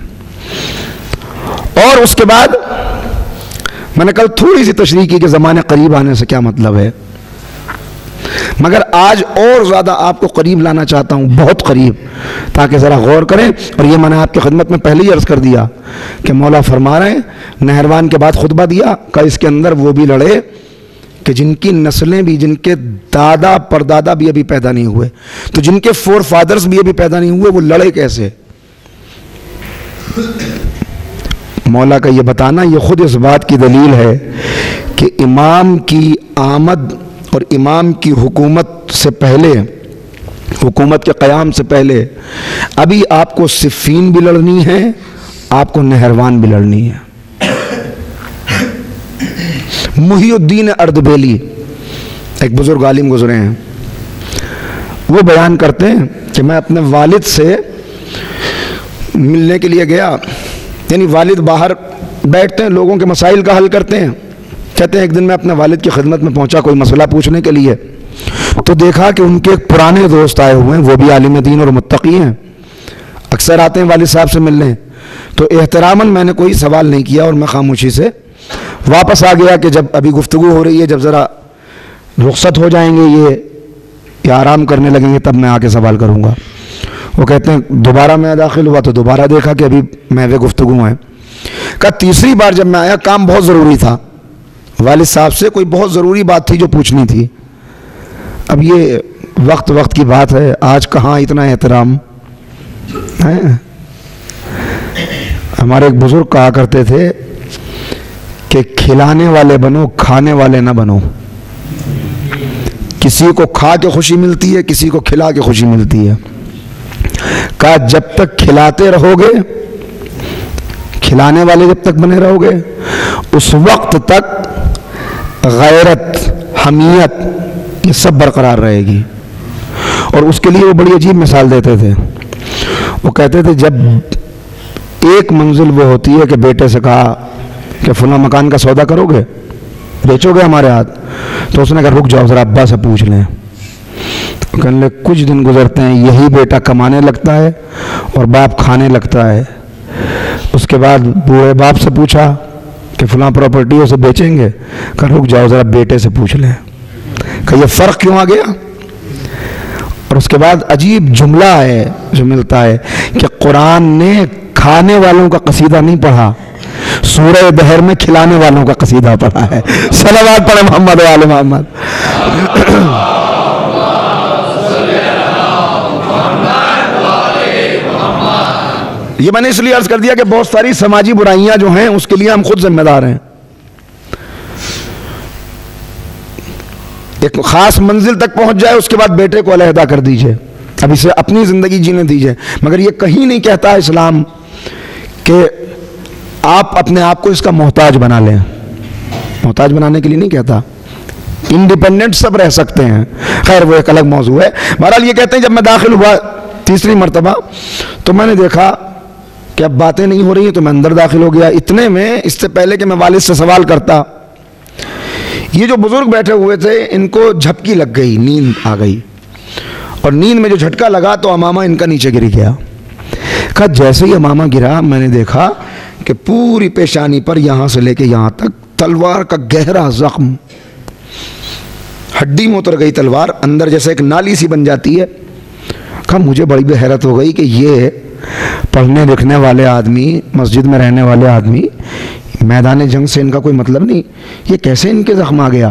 اور اس کے بعد میں نے کل تھوڑی سی تشریح کی کہ زمانے قریب آنے سے کیا مطلب ہے، مگر آج اور زیادہ آپ کو قریب لانا چاہتا ہوں، بہت قریب، تاکہ ذرا غور کریں. اور یہ میں نے آپ کی خدمت میں پہلے ہی عرض کر دیا کہ مولا فرما رہے ہیں، نہروان کے بعد خطبہ دیا کہ اس کے اندر وہ بھی لڑے کہ جن کی نسلیں بھی، جن کے دادا پردادا بھی ابھی پیدا نہیں ہوئے، تو جن کے فور فادرز بھی ابھی پیدا نہیں ہوئے، وہ لڑے کیسے. مولا کا یہ بتانا یہ خود اس بات کی دلیل ہے کہ امام کی آمد اور امام کی حکومت سے پہلے، حکومت کے قیام سے پہلے، ابھی آپ کو صفین بھی لڑنی ہے، آپ کو نہروان بھی لڑنی ہے. محی الدین اردبیلی ایک بزرگ عالم گزرے ہیں، وہ بیان کرتے ہیں کہ میں اپنے والد سے ملنے کے لیے گیا، یعنی والد باہر بیٹھتے ہیں، لوگوں کے مسائل کا حل کرتے ہیں. کہتے ہیں ایک دن میں اپنے والد کی خدمت میں پہنچا کوئی مسئلہ پوچھنے کے لیے، تو دیکھا کہ ان کے ایک پرانے دوست آئے ہوئے ہیں، وہ بھی عالم دین اور متقی ہیں، اکثر آتے ہیں والد صاحب سے ملنے. تو احتراماً میں نے کوئی سوال نہیں کیا اور میں خاموشی سے واپس آ گیا کہ جب ابھی گفتگو ہو رہی ہے، جب ذرا رخصت ہو جائیں گے یہ آرام کرنے لگیں گے تب میں آ کے سوال کروں گا. وہ کہتے ہیں دوبارہ میں داخل ہوا تو دوبارہ دیکھا کہ ابھی محو گفتگو ہے. کہا تیسری بار جب میں آیا، کام بہت ضروری تھا، والد صاحب سے کوئی بہت ضروری بات تھی جو پوچھنی تھی. اب یہ وقت کی بات ہے، آج کہاں اتنا احترام ہے. ہمارے ایک بزرگ کہا کرتے تھے کہ کھلانے والے بنو، کھانے والے نہ بنو. کسی کو کھا کے خوشی ملتی ہے، کسی کو کھلا کے خوشی ملتی ہے. کہا جب تک کھلاتے رہو گے، کھلانے والے جب تک بنے رہو گے، اس وقت تک غیرت، حمیت یہ سب برقرار رہے گی. اور اس کے لیے وہ بڑی عجیب مثال دیتے تھے. وہ کہتے تھے جب ایک منزل وہ ہوتی ہے کہ بیٹے سے کہا کہ فلاں مکان کا سودا کرو گے، بیچو گے ہمارے ہاتھ، تو اس نے کہا رک جاؤ ذرا ابا سے پوچھ لیں. کہنے لگے کچھ دن گزرتے ہیں، یہی بیٹا کمانے لگتا ہے اور باپ کھانے لگتا ہے. اس کے بعد بوڑھے باپ سے پوچھا کہ فلاں پراپرٹی اسے بیچیں گے، کہ رک جاؤ ذرا بیٹے سے پوچھ لیں. کہ یہ فرق کیوں آ گیا. اور اس کے بعد عجیب جملہ ہے جو ملتا ہے کہ قرآن نے کھانے والوں کا قصیدہ نہیں پڑھا، سورہ دہر میں کھلانے والوں کا قصیدہ پڑھا ہے. صلوات پڑھے محمد و آل محمد. یہ میں نے اس لیے عرض کر دیا کہ بہت ساری سماجی برائیاں جو ہیں اس کے لیے ہم خود ذمہ دار ہیں. ایک خاص منزل تک پہنچ جائے، اس کے بعد بیٹے کو علیحدہ کر دیجئے، اب اسے اپنی زندگی جینے دیجئے. مگر یہ کہیں نہیں کہتا اسلام کہ آپ اپنے آپ کو اس کا محتاج بنا لیں. محتاج بنانے کے لیے نہیں کہتا، انڈیپینڈنٹ سب رہ سکتے ہیں. خیر وہ ایک الگ موضوع ہے. بہرحال یہ کہتے ہیں جب میں داخل ہوا تیسری مرتبہ تو میں نے دیکھا کہ اب باتیں نہیں ہو رہی ہیں، تو میں اندر داخل ہو گیا. اتنے میں اس سے پہلے کہ میں والد سے سوال کرتا، یہ جو بزرگ بیٹھے ہوئے تھے ان کو جھپکی لگ گئی، نیند آ گئی. اور نیند میں جو جھٹکا لگا تو امامہ ان کا نیچے گر گیا. کہا جیسے ہی امامہ گرا میں نے دیکھا کہ پوری پیشانی پر یہاں سے لے کے یہاں تک تلوار کا گہرا زخم، ہڈی میں اتر گئی تلوار، اندر جیسے ایک نالی سی بن جاتی ہے. کہا مجھے بڑی بے حیرت ہو گئی کہ یہ پڑھنے لکھنے والے آدمی، مسجد میں رہنے والے آدمی، میدان جنگ سے ان کا کوئی مطلب نہیں، یہ کیسے ان کے زخم آ گیا.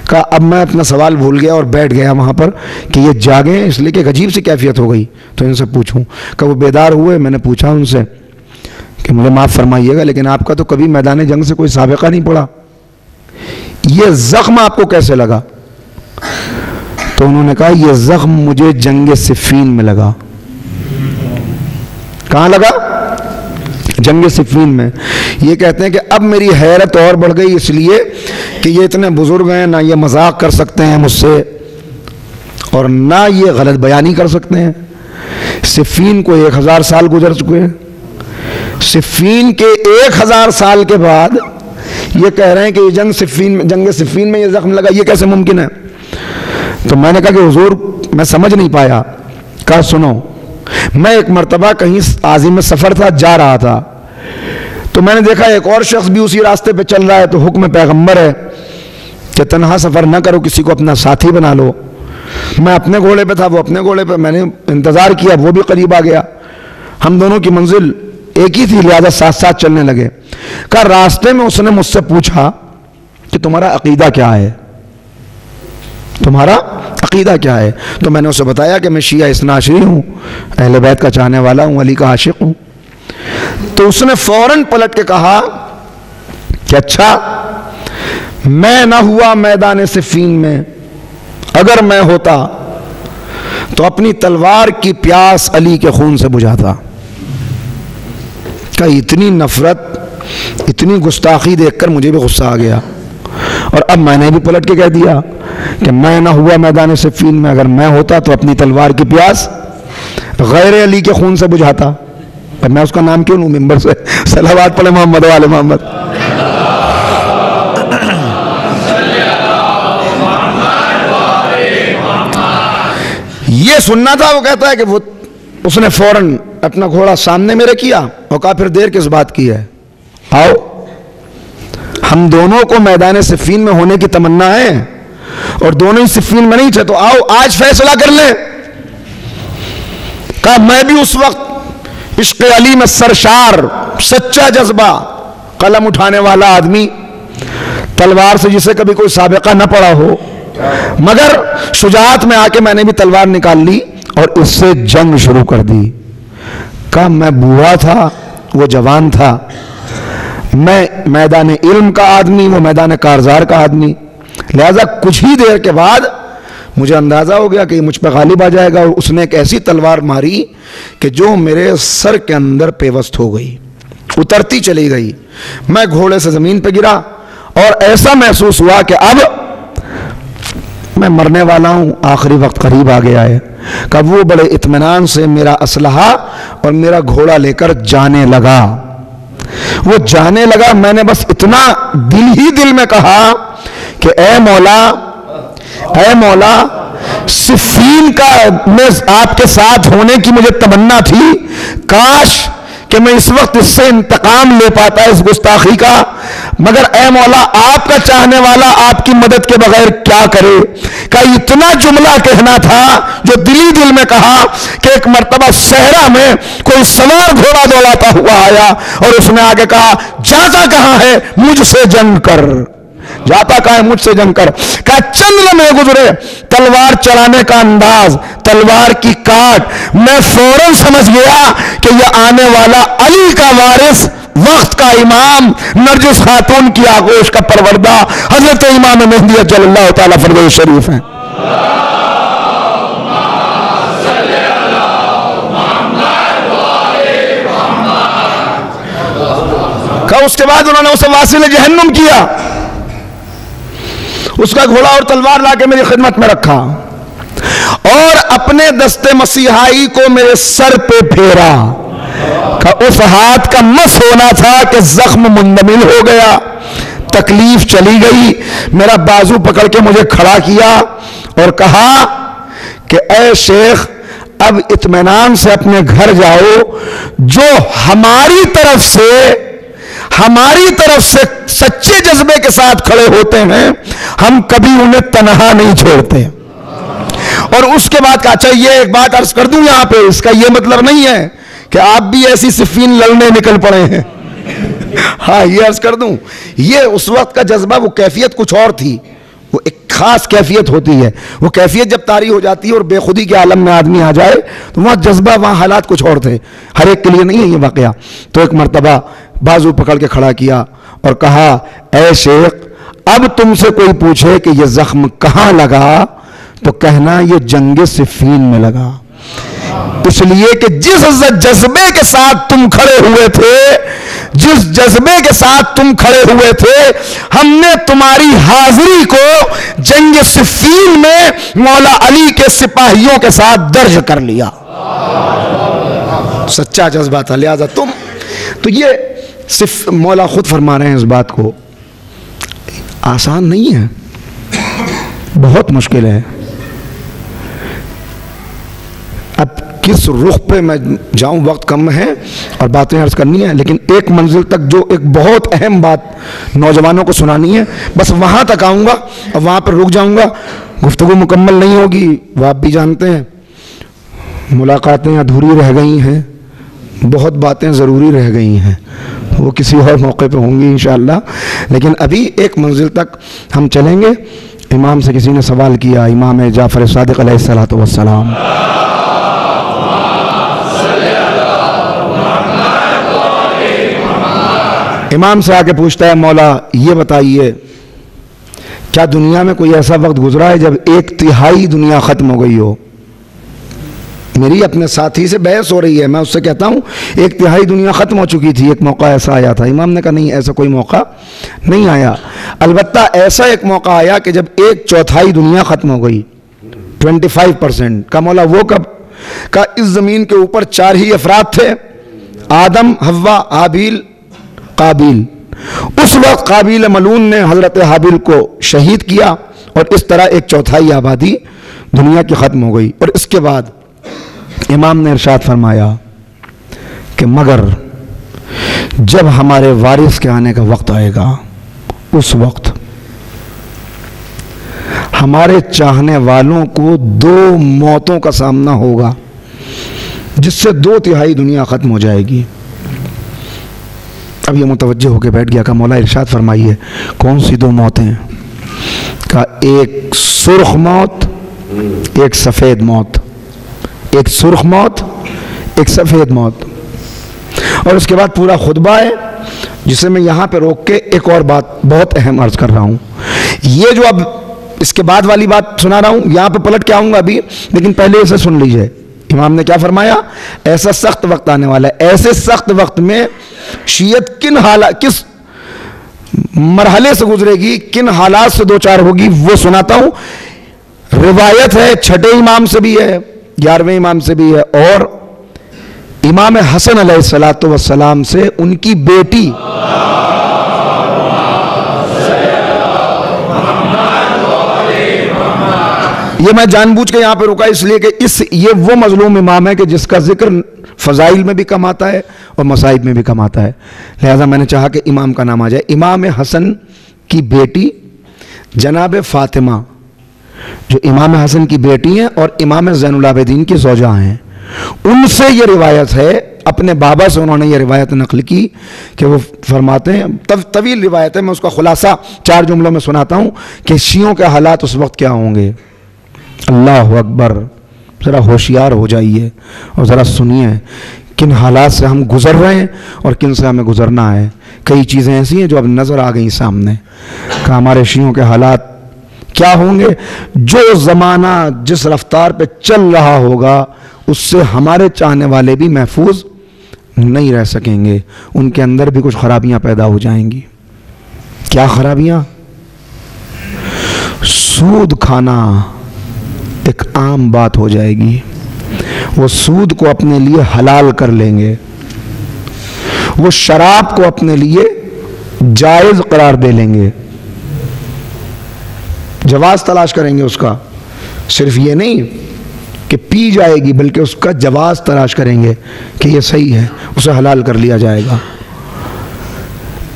کہا اب میں اپنا سوال بھول گیا اور بیٹھ گیا وہاں پر کہ یہ جاگیں، اس لیے کہ ایک عجیب سی کیفیت ہو گئی تو ان سے پوچھوں. کہ وہ بیدار ہوئے. میں نے پوچھا ان سے کہ مجھے معاف فرمائیے گا لیکن آپ کا تو کبھی میدان جنگ سے کوئی سابقہ نہیں پڑا، یہ زخم آپ کو کیسے لگا؟ تو انہوں نے کہا یہ زخم مجھے جنگ صفین میں لگا. کہاں لگا؟ جنگ صفین میں. یہ کہتے ہیں کہ اب میری حیرت اور بڑھ گئی، اس لیے کہ یہ اتنے بزرگ ہیں، نہ یہ مذاق کر سکتے ہیں مجھ سے اور نہ یہ غلط بیانی کر سکتے ہیں. صفین کو 1000 سال گزر چکے ہیں. صفین کے 1000 سال کے بعد یہ کہہ رہے ہیں کہ یہ جنگ صفین میں یہ زخم لگا، یہ کیسے ممکن ہے؟ تو میں نے کہا کہ حضور میں سمجھ نہیں پایا. کہا سنو، میں ایک مرتبہ کہیں عازم سفر تھا، جا رہا تھا، تو میں نے دیکھا ایک اور شخص بھی اسی راستے پہ چل رہا ہے، تو حکم پیغمبر ہے کہ تنہا سفر نہ کرو، کسی کو اپنا ساتھی بنا لو۔ میں اپنے گھوڑے پہ تھا، وہ اپنے گھوڑے پہ، میں نے انتظار کیا، وہ بھی قریب آ گیا، ہم دونوں کی منزل ایک ہی تھی، لہذا ساتھ ساتھ چلنے لگے۔ کہا راستے میں اس نے مجھ سے پوچھا کہ تمہارا عقیدہ کیا ہے، تمہارا عقیدہ کیا ہے؟ تو میں نے اسے بتایا کہ میں شیعہ اثنا عشری ہوں، اہل بیت کا چاہنے والا ہوں، علی کا عاشق ہوں۔ تو اس نے فوراً پلٹ کے کہا کہ اچھا، میں نہ ہوا میدان صفین میں، اگر میں ہوتا تو اپنی تلوار کی پیاس علی کے خون سے بجھاتا۔ کہ اتنی نفرت، اتنی گستاخی دیکھ کر مجھے بھی غصہ آ گیا، اور اب میں نے بھی پلٹ کے کہہ دیا کہ میں نہ ہوا میدان صفین میں، اگر میں ہوتا تو اپنی تلوار کی پیاس غیر علی کے خون سے بجھاتا۔ پر میں اس کا نام کیوں لوں ممبر سے؟ صلوات پڑھے محمد والے محمد۔ یہ سننا تھا۔ وہ کہتا ہے کہ وہ اس نے فوراً اپنا گھوڑا سامنے میرے کیا اور کہا پھر دیر کس بات کی ہے، آؤ، ہم دونوں کو میدان صفین میں ہونے کی تمنا ہے اور دونوں ہی صفین میں نہیں تھے، تو آؤ آج فیصلہ کر لیں۔ کہا میں بھی اس وقت عشق علی میں سرشار، سچا جذبہ، قلم اٹھانے والا آدمی، تلوار سے جسے کبھی کوئی سابقہ نہ پڑا ہو، مگر شجاعت میں آ کے میں نے بھی تلوار نکال لی اور اس سے جنگ شروع کر دی۔ کہا میں بوڑھا تھا، وہ جوان تھا، میں میدان علم کا آدمی، وہ میدان کارزار کا آدمی، لہذا کچھ ہی دیر کے بعد مجھے اندازہ ہو گیا کہ یہ مجھ پہ غالب آ جائے گا، اور اس نے ایک ایسی تلوار ماری کہ جو میرے سر کے اندر پیوست ہو گئی، اترتی چلی گئی۔ میں گھوڑے سے زمین پہ گرا اور ایسا محسوس ہوا کہ اب میں مرنے والا ہوں، آخری وقت قریب آ گیا ہے۔ کہ وہ بڑے اطمینان سے میرا اسلحہ اور میرا گھوڑا لے کر جانے لگا۔ وہ جانے لگا، میں نے بس اتنا دل ہی دل میں کہا کہ اے مولا، اے مولا، صفین کا میں آپ کے ساتھ ہونے کی مجھے تمنا تھی، کاش کہ میں اس وقت اس سے انتقام لے پاتا اس گستاخی کا، مگر اے مولا آپ کا چاہنے والا آپ کی مدد کے بغیر کیا کرے۔ کہ اتنا جملہ کہنا تھا جو دلی دل میں کہا کہ ایک مرتبہ صحرا میں کوئی سوار گھوڑا دوڑاتا ہوا آیا اور اس نے آگے کہا جاتا کہاں ہے، مجھ سے جنگ کر، جاتا کہاں ہے، مجھ سے جنگ کر۔ کہا چند لمحے گزرے، تلوار چلانے کا انداز، تلوار کی کاٹ، میں فوراً سمجھ گیا کہ یہ آنے والا علی کا وارث، وقت کا امام، نرجس خاتون کی آغوش کا پروردہ حضرت امام مہدی اجل اللہ تعالیٰ فرمائے شریف ہیں۔ کہا اس کے بعد انہوں نے اسے واصل جہنم کیا، اس کا گھوڑا اور تلوار لا کے میری خدمت میں رکھا اور اپنے دست مسیحائی کو میرے سر پہ پھیرا۔ کہ اس ہاتھ کا مس ہونا تھا کہ زخم مندمل ہو گیا، تکلیف چلی گئی۔ میرا بازو پکڑ کے مجھے کھڑا کیا اور کہا کہ اے شیخ، اب اطمینان سے اپنے گھر جاؤ، جو ہماری طرف سے سچے جذبے کے ساتھ کھڑے ہوتے ہیں، ہم کبھی انہیں تنہا نہیں چھوڑتے۔ اور اس کے بعد کہا اچھا یہ ایک بات عرض کر دوں یہاں پہ، اس کا یہ مطلب نہیں ہے کہ آپ بھی ایسی صفین لڑنے نکل پڑے ہیں، ہاں یہ عرض کر دوں، یہ اس وقت کا جذبہ، وہ کیفیت کچھ اور تھی، وہ ایک خاص کیفیت ہوتی ہے، وہ کیفیت جب طاری ہو جاتی ہے اور بے خودی کے عالم میں آدمی آ جائے تو وہاں جذبہ، وہاں حالات کچھ اور تھے، ہر ایک کے لیے نہیں ہے یہ واقعہ۔ تو ایک مرتبہ بازو پکڑ کے کھڑا کیا اور کہا اے شیخ، اب تم سے کوئی پوچھے کہ یہ زخم کہاں لگا تو کہنا یہ جنگ صفین میں لگا، اس لیے کہ جس جذبے کے ساتھ تم کھڑے ہوئے تھے، جس جذبے کے ساتھ تم کھڑے ہوئے تھے، ہم نے تمہاری حاضری کو جنگ صفین میں مولا علی کے سپاہیوں کے ساتھ درج کر لیا۔ سچا جذبہ تھا، لہذا تم تو یہ صرف مولا خود فرما رہے ہیں اس بات کو، آسان نہیں ہے، بہت مشکل ہے۔ اب کس رخ پہ میں جاؤں، وقت کم ہے اور باتیں عرض کرنی ہے، لیکن ایک منزل تک جو ایک بہت اہم بات نوجوانوں کو سنانی ہے، بس وہاں تک آؤں گا اور وہاں پر رک جاؤں گا. گفتگو مکمل نہیں ہوگی، وہ آپ بھی جانتے ہیں، ملاقاتیں ادھوری رہ گئی ہیں، بہت باتیں ضروری رہ گئی ہیں، وہ کسی اور موقع پہ ہوں گی انشاءاللہ. لیکن ابھی ایک منزل تک ہم چلیں گے. امام سے کسی نے سوال کیا، امام جعفر صادق علیہ الصلوۃ والسلام، امام سے آ کے پوچھتا ہے مولا یہ بتائیے کیا دنیا میں کوئی ایسا وقت گزرا ہے جب 1/3 دنیا ختم ہو گئی ہو؟ میری اپنے ساتھی سے بحث ہو رہی ہے، میں اس سے کہتا ہوں 1/3 دنیا ختم ہو چکی تھی، ایک موقع ایسا آیا تھا. امام نے کہا نہیں، ایسا کوئی موقع نہیں آیا، البتہ ایسا ایک موقع آیا کہ جب 1/4 دنیا ختم ہو گئی، 25%. کا مولا وہ کب؟ کا اس زمین کے اوپر 4 ہی افراد تھے، آدم، حوا، حابیل، قابیل. اس وقت قابیل ملعون نے حضرت حابیل کو شہید کیا اور اس طرح 1/4 آبادی دنیا کی ختم ہو گئی. اور اس کے بعد امام نے ارشاد فرمایا کہ مگر جب ہمارے وارث کے آنے کا وقت آئے گا، اس وقت ہمارے چاہنے والوں کو 2 موتوں کا سامنا ہوگا جس سے 2/3 دنیا ختم ہو جائے گی. اب یہ متوجہ ہو کے بیٹھ گیا کہ مولا ارشاد فرمائیے کون سی 2 موتیں؟ کہ ایک سرخ موت، ایک سفید موت. ایک سرخ موت، ایک سفید موت. اور اس کے بعد پورا خطبہ ہے جسے میں یہاں پہ روک کے ایک اور بات بہت اہم عرض کر رہا ہوں. یہ جو اب اس کے بعد والی بات سنا رہا ہوں، یہاں پہ پلٹ کے آؤں گا ابھی، لیکن پہلے اسے سن لیجئے. امام نے کیا فرمایا؟ ایسا سخت وقت آنے والا ہے، ایسے سخت وقت میں شیعت کس مرحلے سے گزرے گی، کن حالات سے دوچار ہوگی، وہ سناتا ہوں. روایت ہے 6 امام سے بھی ہے، 11ویں امام سے بھی ہے، اور امام حسن علیہ السلام سے ان کی بیٹی یہ میں جان بوجھ کے یہاں پہ رکا اس لیے کہ یہ وہ مظلوم امام ہے کہ جس کا ذکر فضائل میں بھی کم آتا ہے اور مصائب میں بھی کم آتا ہے، لہذا میں نے چاہا کہ امام کا نام آ جائے. امام حسن کی بیٹی جناب فاطمہ، جو امام حسن کی بیٹی ہیں اور امام زین العابدین کی زوجہ ہیں، ان سے یہ روایت ہے، اپنے بابا سے انہوں نے یہ روایت نقل کی کہ وہ فرماتے ہیں، طویل روایت ہے، میں اس کا خلاصہ 4 جملوں میں سناتا ہوں کہ شیعوں کے حالات اس وقت کیا ہوں گے. اللہ اکبر، ذرا ہوشیار ہو جائیے اور ذرا سنیے کن حالات سے ہم گزر رہے ہیں اور کن سے ہمیں گزرنا ہے. کئی چیزیں ایسی ہیں جو اب نظر آ گئی سامنے کہ ہمارے شیعوں کے حالات کیا ہوں گے. جو زمانہ جس رفتار پہ چل رہا ہوگا اس سے ہمارے چاہنے والے بھی محفوظ نہیں رہ سکیں گے، ان کے اندر بھی کچھ خرابیاں پیدا ہو جائیں گی. کیا خرابیاں؟ سود کھانا ایک عام بات ہو جائے گی، وہ سود کو اپنے لیے حلال کر لیں گے، وہ شراب کو اپنے لیے جائز قرار دے لیں گے، جواز تلاش کریں گے اس کا. صرف یہ نہیں کہ پی جائے گی بلکہ اس کا جواز تلاش کریں گے کہ یہ صحیح ہے، اسے حلال کر لیا جائے گا.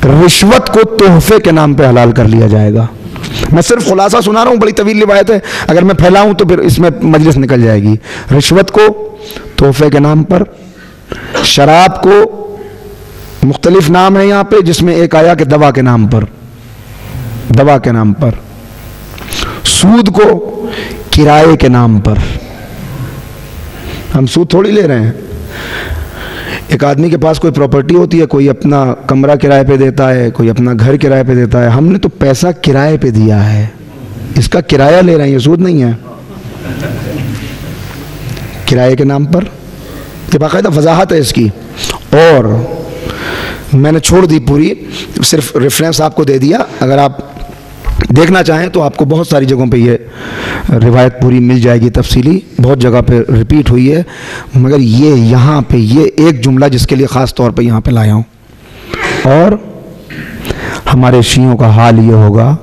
رشوت کو تحفے کے نام پہ حلال کر لیا جائے گا. میں صرف خلاصہ سنا رہا ہوں، بڑی طویل روایت ہے، اگر میں پھیلاؤں تو پھر اس میں مجلس نکل جائے گی. رشوت کو تحفے کے نام پر، شراب کو مختلف نام ہے یہاں پہ، جس میں ایک آیا کہ دوا کے نام پر، دوا کے نام پر، سود کو کرائے کے نام پر. ہم سود تھوڑی لے رہے ہیں. ایک آدمی کے پاس کوئی پراپرٹی ہوتی ہے، کوئی اپنا کمرہ کرائے پہ دیتا ہے، کوئی اپنا گھر کرائے پہ دیتا ہے. ہم نے تو پیسہ کرائے پہ دیا ہے، اس کا کرایہ لے رہے ہیں، یہ سود نہیں ہے. کرائے کے نام پر یہ باقاعدہ وضاحت ہے اس کی. اور میں نے چھوڑ دی پوری، صرف ریفرنس آپ کو دے دیا. اگر آپ دیکھنا چاہیں تو آپ کو بہت ساری جگہوں پہ یہ روایت پوری مل جائے گی تفصیلی، بہت جگہ پہ ریپیٹ ہوئی ہے، مگر یہ یہاں پہ یہ ایک جملہ جس کے لیے خاص طور پہ یہاں پہ لایا ہوں. اور ہمارے شیعوں کا حال یہ ہوگا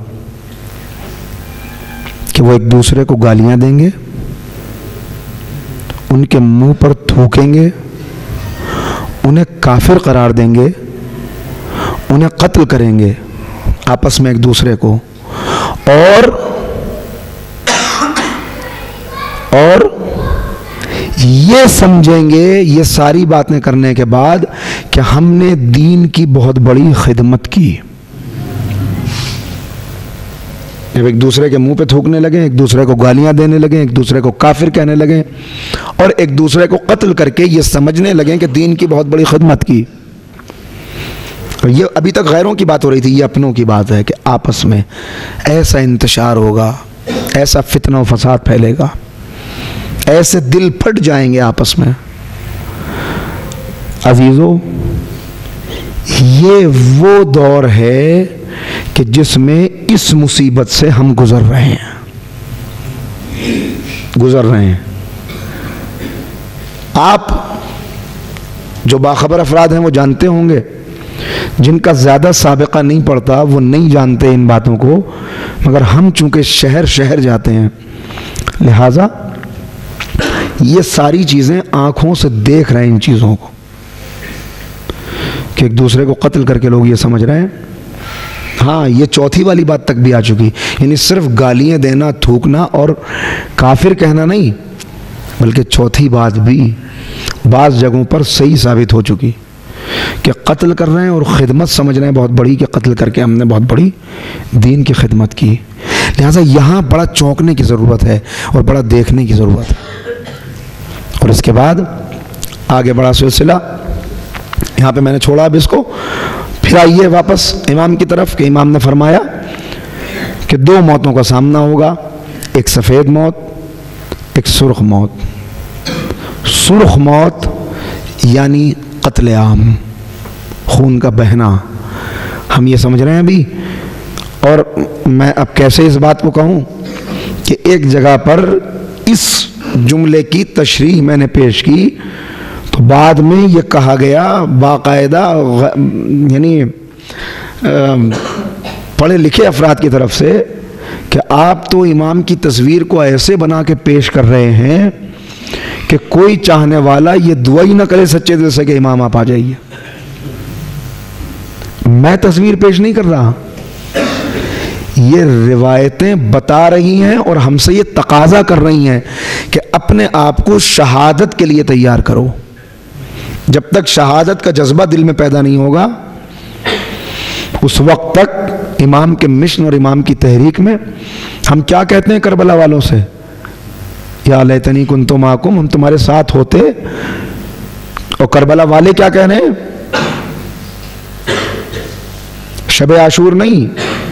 کہ وہ ایک دوسرے کو گالیاں دیں گے ان کے منہ پر تھوکیں گے، انہیں کافر قرار دیں گے، انہیں قتل کریں گے آپس میں ایک دوسرے کو، اور یہ سمجھیں گے یہ ساری باتیں کرنے کے بعد کہ ہم نے دین کی بہت بڑی خدمت کی۔ جب ایک دوسرے کے منہ پہ تھوکنے لگیں، ایک دوسرے کو گالیاں دینے لگیں، ایک دوسرے کو کافر کہنے لگیں، اور ایک دوسرے کو قتل کر کے یہ سمجھنے لگیں کہ دین کی بہت بڑی خدمت کی۔ اور یہ ابھی تک غیروں کی بات ہو رہی تھی، یہ اپنوں کی بات ہے کہ آپس میں ایسا انتشار ہوگا، ایسا فتنہ و فساد پھیلے گا، ایسے دل پھٹ جائیں گے آپس میں۔ عزیزو، یہ وہ دور ہے کہ جس میں اس مصیبت سے ہم گزر رہے ہیں۔ آپ جو باخبر افراد ہیں وہ جانتے ہوں گے، جن کا زیادہ سابقہ نہیں پڑتا وہ نہیں جانتے ان باتوں کو، مگر ہم چونکہ شہر شہر جاتے ہیں، لہذا یہ ساری چیزیں آنکھوں سے دیکھ رہے ہیں ان چیزوں کو، کہ ایک دوسرے کو قتل کر کے لوگ یہ سمجھ رہے ہیں۔ ہاں، یہ چوتھی والی بات تک بھی آ چکی، یعنی صرف گالیاں دینا، تھوکنا اور کافر کہنا نہیں، بلکہ چوتھی بات بھی بعض جگہوں پر صحیح ثابت ہو چکی کہ قتل کر رہے ہیں اور خدمت سمجھ رہے ہیں بہت بڑی، کہ قتل کر کے ہم نے بہت بڑی دین کی خدمت کی۔ لہٰذا یہاں بڑا چونکنے کی ضرورت ہے اور بڑا دیکھنے کی ضرورت ہے۔ اور اس کے بعد آگے بڑا سلسلہ، یہاں پہ میں نے چھوڑا اب اس کو، پھر آئیے واپس امام کی طرف کہ امام نے فرمایا کہ دو موتوں کا سامنا ہوگا، ایک سفید موت، ایک سرخ موت۔ سرخ موت یعنی قتل عام، خون کا بہنا، ہم یہ سمجھ رہے ہیں ابھی۔ اور میں اب کیسے اس بات کو کہوں کہ ایک جگہ پر اس جملے کی تشریح میں نے پیش کی تو بعد میں یہ کہا گیا باقاعدہ یعنی پڑھے لکھے افراد کی طرف سے کہ آپ تو امام کی تصویر کو ایسے بنا کے پیش کر رہے ہیں کہ کوئی چاہنے والا یہ دعا ہی نہ کرے سچے دل سے کہ امام آپ آ جائیے۔ میں تصویر پیش نہیں کر رہا، یہ روایتیں بتا رہی ہیں اور ہم سے یہ تقاضا کر رہی ہیں کہ اپنے آپ کو شہادت کے لیے تیار کرو۔ جب تک شہادت کا جذبہ دل میں پیدا نہیں ہوگا اس وقت تک امام کے مشن اور امام کی تحریک میں ہم کیا کہتے ہیں کربلا والوں سے، یا لیتنی کنت معکم، ہم تمہارے ساتھ ہوتے، اور کربلا والے کیا کہہ رہے ہیں؟ شب عاشور نہیں،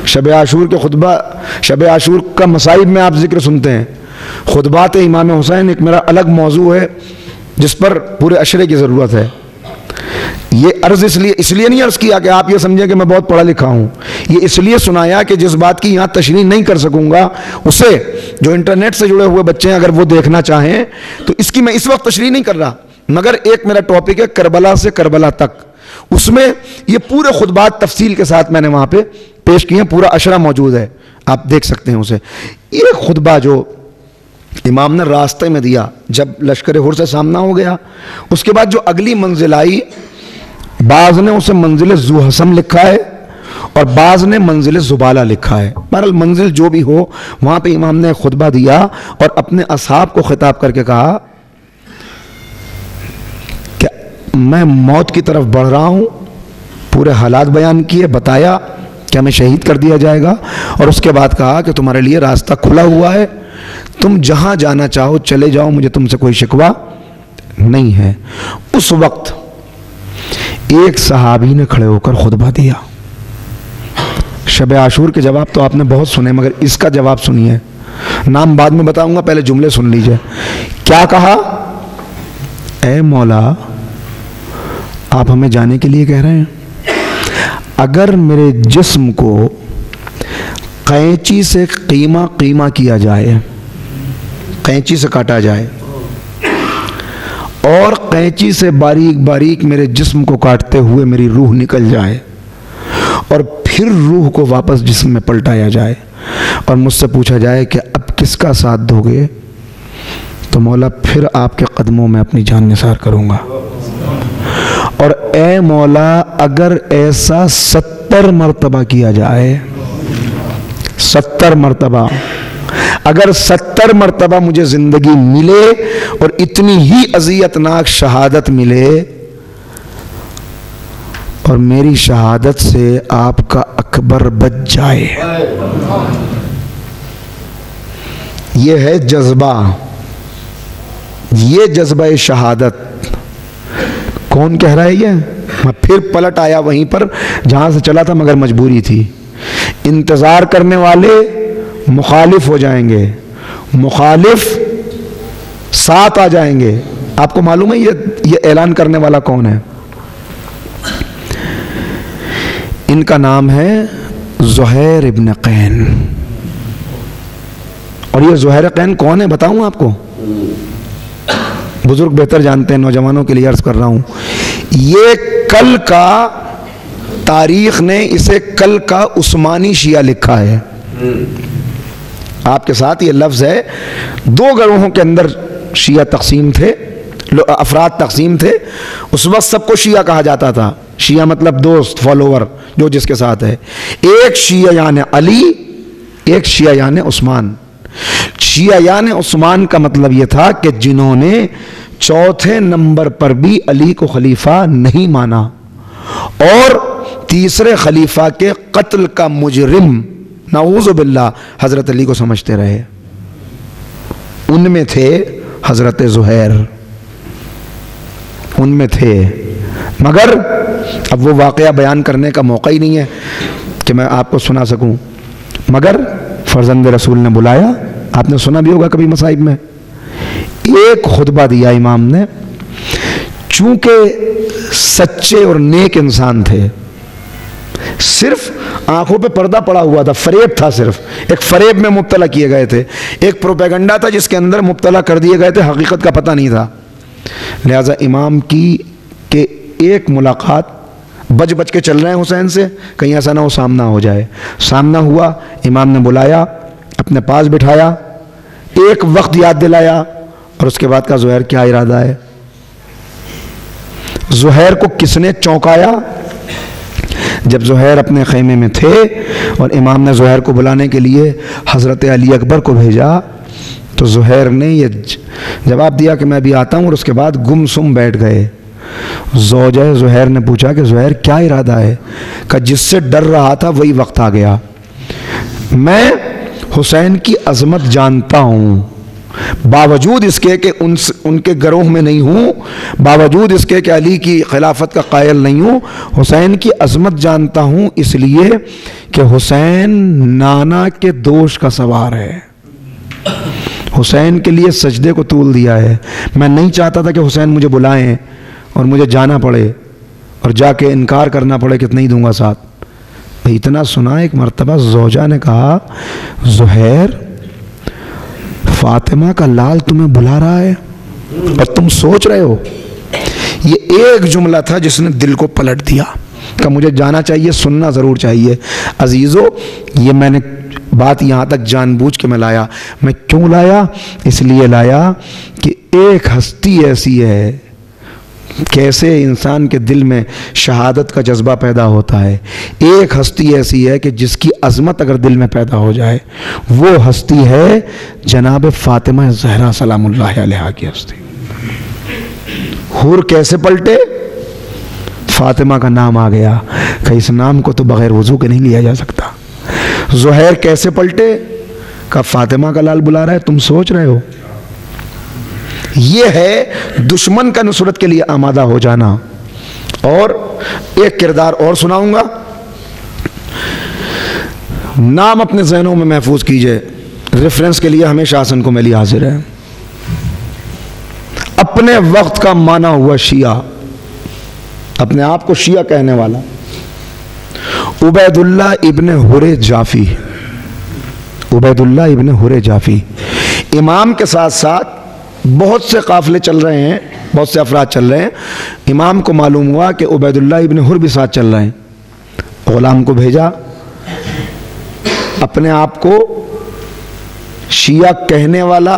شب عاشور کے خطبہ، شب عاشور کا مصائب میں آپ ذکر سنتے ہیں، خطبات امام حسین ایک میرا الگ موضوع ہے جس پر پورے عشرے کی ضرورت ہے۔ یہ عرض اس لیے نہیں عرض کیا کہ آپ یہ سمجھیں کہ میں بہت پڑھا لکھا ہوں، یہ اس لیے سنایا کہ جس بات کی یہاں تشریح نہیں کر سکوں گا اسے جو انٹرنیٹ سے جڑے ہوئے بچے ہیں اگر وہ دیکھنا چاہیں تو اس کی میں اس وقت تشریح نہیں کر رہا، مگر ایک میرا ٹاپک ہے کربلا سے کربلا تک، اس میں یہ پورے خطبات تفصیل کے ساتھ میں نے وہاں پہ پیش کیے ہیں، پورا عشرہ موجود ہے، آپ دیکھ سکتے ہیں اسے۔ یہ خطبہ جو امام نے راستے میں دیا جب لشکر ہر سے سامنا ہو گیا، اس کے بعد جو اگلی منزل آئی، بعض نے اسے منزل ذو حسم لکھا ہے اور بعض نے منزل زبالہ لکھا ہے، بہرحال منزل جو بھی ہو، وہاں پہ امام نے خطبہ دیا اور اپنے اصحاب کو خطاب کر کے کہا کہ میں موت کی طرف بڑھ رہا ہوں، پورے حالات بیان کیے، بتایا کہ ہمیں شہید کر دیا جائے گا، اور اس کے بعد کہا کہ تمہارے لیے راستہ کھلا ہوا ہے، تم جہاں جانا چاہو چلے جاؤ، مجھے تم سے کوئی شکوہ نہیں ہے۔ اس وقت ایک صحابی نے کھڑے ہو کر خطبہ دیا۔ شب عاشور کے جواب تو آپ نے بہت سنے، مگر اس کا جواب سنیے، نام بعد میں بتاؤں گا، پہلے جملے سن لیجئے۔ کیا کہا؟ اے مولا، آپ ہمیں جانے کے لیے کہہ رہے ہیں؟ اگر میرے جسم کو قینچی سے قیمہ کیا جائے، قینچی سے کاٹا جائے اور قینچی سے باریک باریک میرے جسم کو کاٹتے ہوئے میری روح نکل جائے اور پھر روح کو واپس جسم میں پلٹایا جائے اور مجھ سے پوچھا جائے کہ اب کس کا ساتھ دو گے، تو مولا پھر آپ کے قدموں میں اپنی جان نثار کروں گا. اور اے مولا اگر ایسا 70 مرتبہ کیا جائے، 70 مرتبہ، اگر 70 مرتبہ مجھے زندگی ملے اور اتنی ہی اذیتناک شہادت ملے اور میری شہادت سے آپ کا اکبر بچ جائے، یہ ہے جذبہ، یہ جذبہ شہادت. کون کہہ رہا ہے یہ؟ میں پھر پلٹ آیا وہیں پر جہاں سے چلا تھا مگر مجبوری تھی. انتظار کرنے والے مخالف ہو جائیں گے، مخالف ساتھ آ جائیں گے. آپ کو معلوم ہے یہ اعلان کرنے والا کون ہے؟ ان کا نام ہے زہیر ابن قین. اور یہ زہیر قین کون ہے بتاؤں آپ کو؟ بزرگ بہتر جانتے ہیں، نوجوانوں کے لیے عرض کر رہا ہوں. یہ کل کا تاریخ نے اسے کل کا عثمانی شیعہ لکھا ہے. آپ کے ساتھ یہ لفظ ہے. 2 گروہوں کے اندر شیعہ تقسیم تھے، افراد تقسیم تھے. اس وقت سب کو شیعہ کہا جاتا تھا. شیعہ مطلب دوست، فالوور، جو جس کے ساتھ ہے. ایک شیعہ یعنی علی، ایک شیعہ یعنی عثمان. شیعہ یعنی عثمان کا مطلب یہ تھا کہ جنہوں نے چوتھے نمبر پر بھی علی کو خلیفہ نہیں مانا اور تیسرے خلیفہ کے قتل کا مجرم نعوذ باللہ حضرت علی کو سمجھتے رہے. ان میں تھے حضرت زہیر، ان میں تھے. مگر اب وہ واقعہ بیان کرنے کا موقع ہی نہیں ہے کہ میں آپ کو سنا سکوں. مگر فرزند رسول نے بلایا. آپ نے سنا بھی ہوگا کبھی مصائب میں ایک خطبہ دیا امام نے. چونکہ سچے اور نیک انسان تھے، صرف آنکھوں پہ پردہ پڑا ہوا تھا، فریب تھا، صرف ایک فریب میں مبتلا کیے گئے تھے، ایک پروپیگنڈا تھا جس کے اندر مبتلا کر دیے گئے تھے، حقیقت کا پتہ نہیں تھا. لہذا امام کی کہ ایک ملاقات بچ بچ کے چل رہے ہیں حسین سے، کہیں ایسا نہ ہو سامنا ہو جائے. سامنا ہوا، امام نے بلایا، اپنے پاس بٹھایا، ایک وقت یاد دلایا اور اس کے بعد کہا زہیر کیا ارادہ ہے. زہیر کو کس نے چونکایا؟ جب زہیر اپنے خیمے میں تھے اور امام نے زہیر کو بلانے کے لیے حضرت علی اکبر کو بھیجا تو زہیر نے یہ جواب دیا کہ میں بھی آتا ہوں، اور اس کے بعد گم سم بیٹھ گئے. زوجہ زہیر نے پوچھا کہ زہیر کیا ارادہ ہے؟ کہ جس سے ڈر رہا تھا وہی وقت آ گیا. میں حسین کی عظمت جانتا ہوں، باوجود اس کے کہ ان کے گروہ میں نہیں ہوں، باوجود اس کے کہ علی کی خلافت کا قائل نہیں ہوں، حسین کی عظمت جانتا ہوں اس لیے کہ حسین نانا کے دوش کا سوار ہے. حسین کے لیے سجدے کو طول دیا ہے. میں نہیں چاہتا تھا کہ حسین مجھے بلائیں اور مجھے جانا پڑے اور جا کے انکار کرنا پڑے کہ نہیں دوں گا ساتھ. اتنا سنا. ایک مرتبہ زوجہ نے کہا زہیر فاطمہ کا لال تمہیں بلا رہا ہے اور تم سوچ رہے ہو. یہ ایک جملہ تھا جس نے دل کو پلٹ دیا کہ مجھے جانا چاہیے، سننا ضرور چاہیے. عزیزو یہ میں نے بات یہاں تک جان بوجھ کے میں لایا. میں کیوں لایا؟ اس لیے لایا کہ ایک ہستی ایسی ہے، کیسے انسان کے دل میں شہادت کا جذبہ پیدا ہوتا ہے. ایک ہستی ایسی ہے کہ جس کی عظمت اگر دل میں پیدا ہو جائے وہ ہستی ہے جناب فاطمہ زہرا سلام اللہ علیہا کی ہستی. حور کیسے پلٹے؟ فاطمہ کا نام آ گیا کہ اس نام کو تو بغیر وضو کے نہیں لیا جا سکتا. زہیر کیسے پلٹے؟ کہ فاطمہ کا لال بلا رہا ہے، تم سوچ رہے ہو. یہ ہے دشمن کا نصرت کے لیے آمادہ ہو جانا. اور ایک کردار اور سناؤں گا، نام اپنے ذہنوں میں محفوظ کیجئے، ریفرنس کے لیے ہمیشہ حسن کو میلی حاضر ہے. اپنے وقت کا مانا ہوا شیعہ، اپنے آپ کو شیعہ کہنے والا عبید اللہ ابن حر جعفی. عبید اللہ ابن حر جعفی امام کے ساتھ ساتھ بہت سے قافلے چل رہے ہیں، بہت سے افراد چل رہے ہیں. امام کو معلوم ہوا کہ عبید اللہ ابن حر بھی ساتھ چل رہے ہیں. غلام کو بھیجا، اپنے آپ کو شیعہ کہنے والا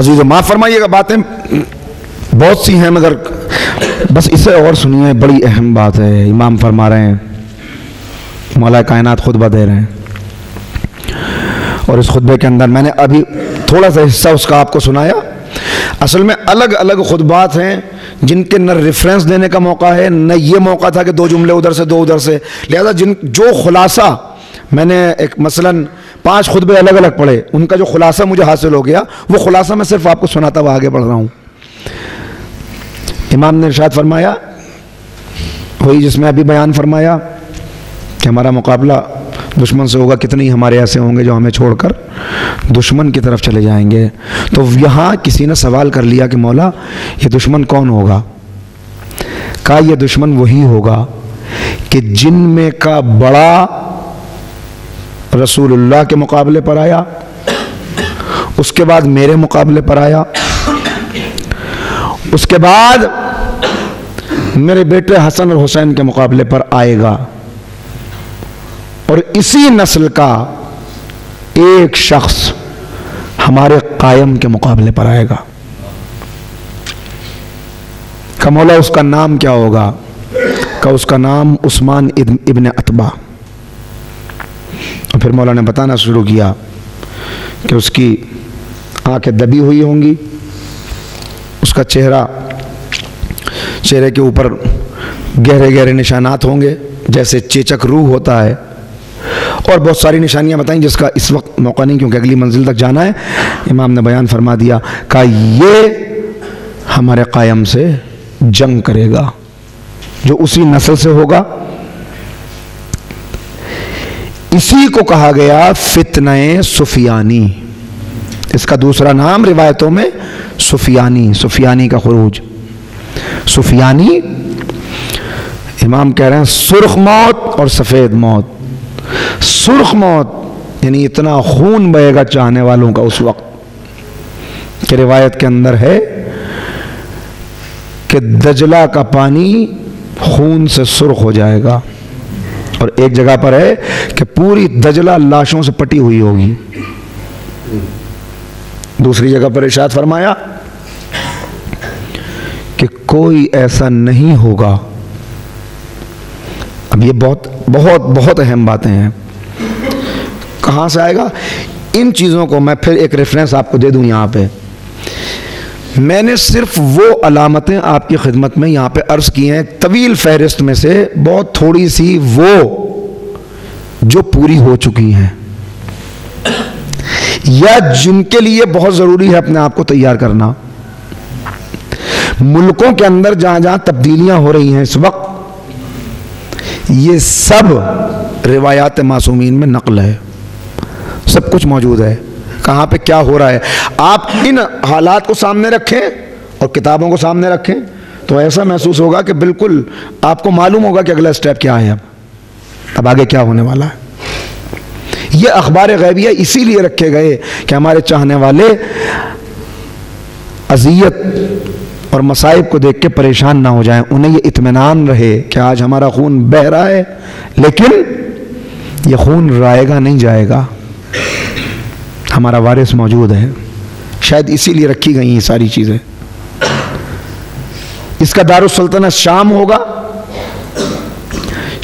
عزیز معاف فرمائیے گا، باتیں بہت سی ہیں مگر بس اسے اور سنیے، بڑی اہم بات ہے۔ امام فرما رہے ہیں، مولا کائنات خطبہ دے رہے ہیں، اور اس خطبے کے اندر میں نے ابھی تھوڑا سا حصہ اس کا آپ کو سنایا۔ اصل میں الگ الگ خطبات ہیں جن کے نہ ریفرنس دینے کا موقع ہے، نہ یہ موقع تھا کہ 2 جملے ادھر سے 2 ادھر سے، لہذا جو خلاصہ میں نے ایک مثلاً 5 خطبے الگ الگ پڑھے، ان کا جو خلاصہ مجھے حاصل ہو گیا وہ خلاصہ میں صرف آپ کو سناتا ہوا آگے بڑھ رہا ہوں۔ امام نے ارشاد فرمایا، وہی جس میں ابھی بیان فرمایا کہ ہمارا مقابلہ دشمن سے ہوگا، کتنے ہی ہمارے ایسے ہوں گے جو ہمیں چھوڑ کر دشمن کی طرف چلے جائیں گے۔ تو یہاں کسی نے سوال کر لیا کہ مولا یہ دشمن کون ہوگا؟ کہا یہ دشمن وہی ہوگا کہ جن میں کا بڑا رسول اللہ کے مقابلے پر آیا، اس کے بعد میرے مقابلے پر آیا، اس کے بعد میرے بیٹے حسن اور حسین کے مقابلے پر آئے گا، اور اسی نسل کا ایک شخص ہمارے قائم کے مقابلے پر آئے گا۔ کہ مولا اس کا نام کیا ہوگا؟ کہ اس کا نام عثمان ابن عتبہ۔ اور پھر مولا نے بتانا شروع کیا کہ اس کی آنکھیں دبی ہوئی ہوں گی، اس کا چہرے کے اوپر گہرے گہرے نشانات ہوں گے جیسے چیچک روح ہوتا ہے، اور بہت ساری نشانیاں بتائیں جس کا اس وقت موقع نہیں کیونکہ اگلی منزل تک جانا ہے۔ امام نے بیان فرما دیا کہ یہ ہمارے قائم سے جنگ کرے گا، جو اسی نسل سے ہوگا۔ اسی کو کہا گیا فتنہ سفیانی، اس کا دوسرا نام روایتوں میں سفیانی کا خروج۔ سفیانی امام کہہ رہے ہیں سرخ موت اور سفید موت۔ سرخ موت یعنی اتنا خون بہے گا چاہنے والوں کا اس وقت کہ روایت کے اندر ہے کہ دجلہ کا پانی خون سے سرخ ہو جائے گا، اور ایک جگہ پر ہے کہ پوری دجلہ لاشوں سے پٹی ہوئی ہوگی۔ دوسری جگہ پر ارشاد فرمایا کہ کوئی ایسا نہیں ہوگا۔ اب یہ بہت بہت بہت اہم باتیں ہیں۔ کہاں سے آئے گا؟ ان چیزوں کو میں پھر ایک ریفرنس آپ کو دے دوں۔ یہاں پہ میں نے صرف وہ علامتیں آپ کی خدمت میں یہاں پہ عرض کی ہیں، طویل فہرست میں سے بہت تھوڑی سی وہ جو پوری ہو چکی ہیں یا جن کے لیے بہت ضروری ہے اپنے آپ کو تیار کرنا۔ ملکوں کے اندر جہاں جہاں تبدیلیاں ہو رہی ہیں اس وقت، یہ سب روایات معصومین میں نقل ہے، سب کچھ موجود ہے کہاں پہ کیا ہو رہا ہے۔ آپ ان حالات کو سامنے رکھیں اور کتابوں کو سامنے رکھیں تو ایسا محسوس ہوگا کہ بالکل آپ کو معلوم ہوگا کہ اگلا سٹیپ کیا ہے، اب آگے کیا ہونے والا ہے۔ یہ اخبار غیبیہ اسی لیے رکھے گئے کہ ہمارے چاہنے والے اذیت اور مصائب کو دیکھ کے پریشان نہ ہو جائیں، انہیں یہ اطمینان رہے کہ آج ہمارا خون بہہ رہا ہے لیکن یہ خون رائے گا نہیں جائے گا، ہمارا وارث موجود ہے۔ شاید اسی لیے رکھی گئی یہ ساری چیزیں۔ اس کا دارالسلطنت شام ہوگا،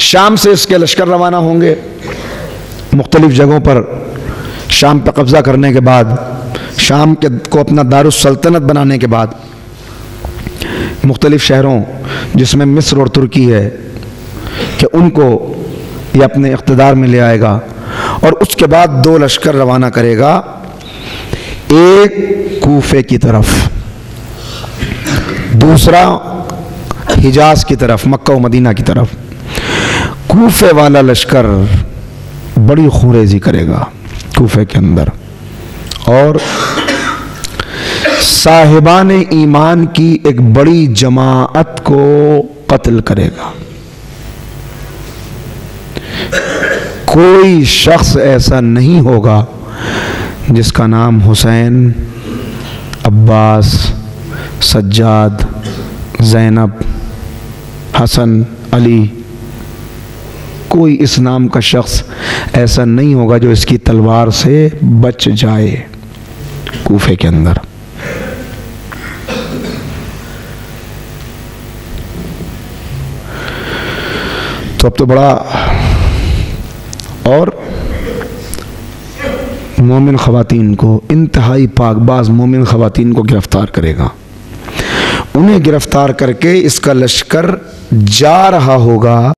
شام سے اس کے لشکر روانہ ہوں گے مختلف جگہوں پر۔ شام پہ قبضہ کرنے کے بعد، شام کو اپنا دارالسلطنت بنانے کے بعد، مختلف شہروں جس میں مصر اور ترکی ہے کہ ان کو یہ اپنے اقتدار میں لے آئے گا، اور اس کے بعد 2 لشکر روانہ کرے گا، ایک کوفے کی طرف، دوسرا حجاز کی طرف، مکہ و مدینہ کی طرف۔ کوفے والا لشکر بڑی خوریزی کرے گا کوفے کے اندر، اور صاحبان ایمان کی ایک بڑی جماعت کو قتل کرے گا۔ کوئی شخص ایسا نہیں ہوگا جس کا نام حسین، عباس، سجاد، زینب، حسن، علی، کوئی اس نام کا شخص ایسا نہیں ہوگا جو اس کی تلوار سے بچ جائے کوفے کے اندر۔ تو اب تو بڑا، اور مومن خواتین کو، انتہائی پاک باز مومن خواتین کو گرفتار کرے گا، انہیں گرفتار کر کے اس کا لشکر جا رہا ہوگا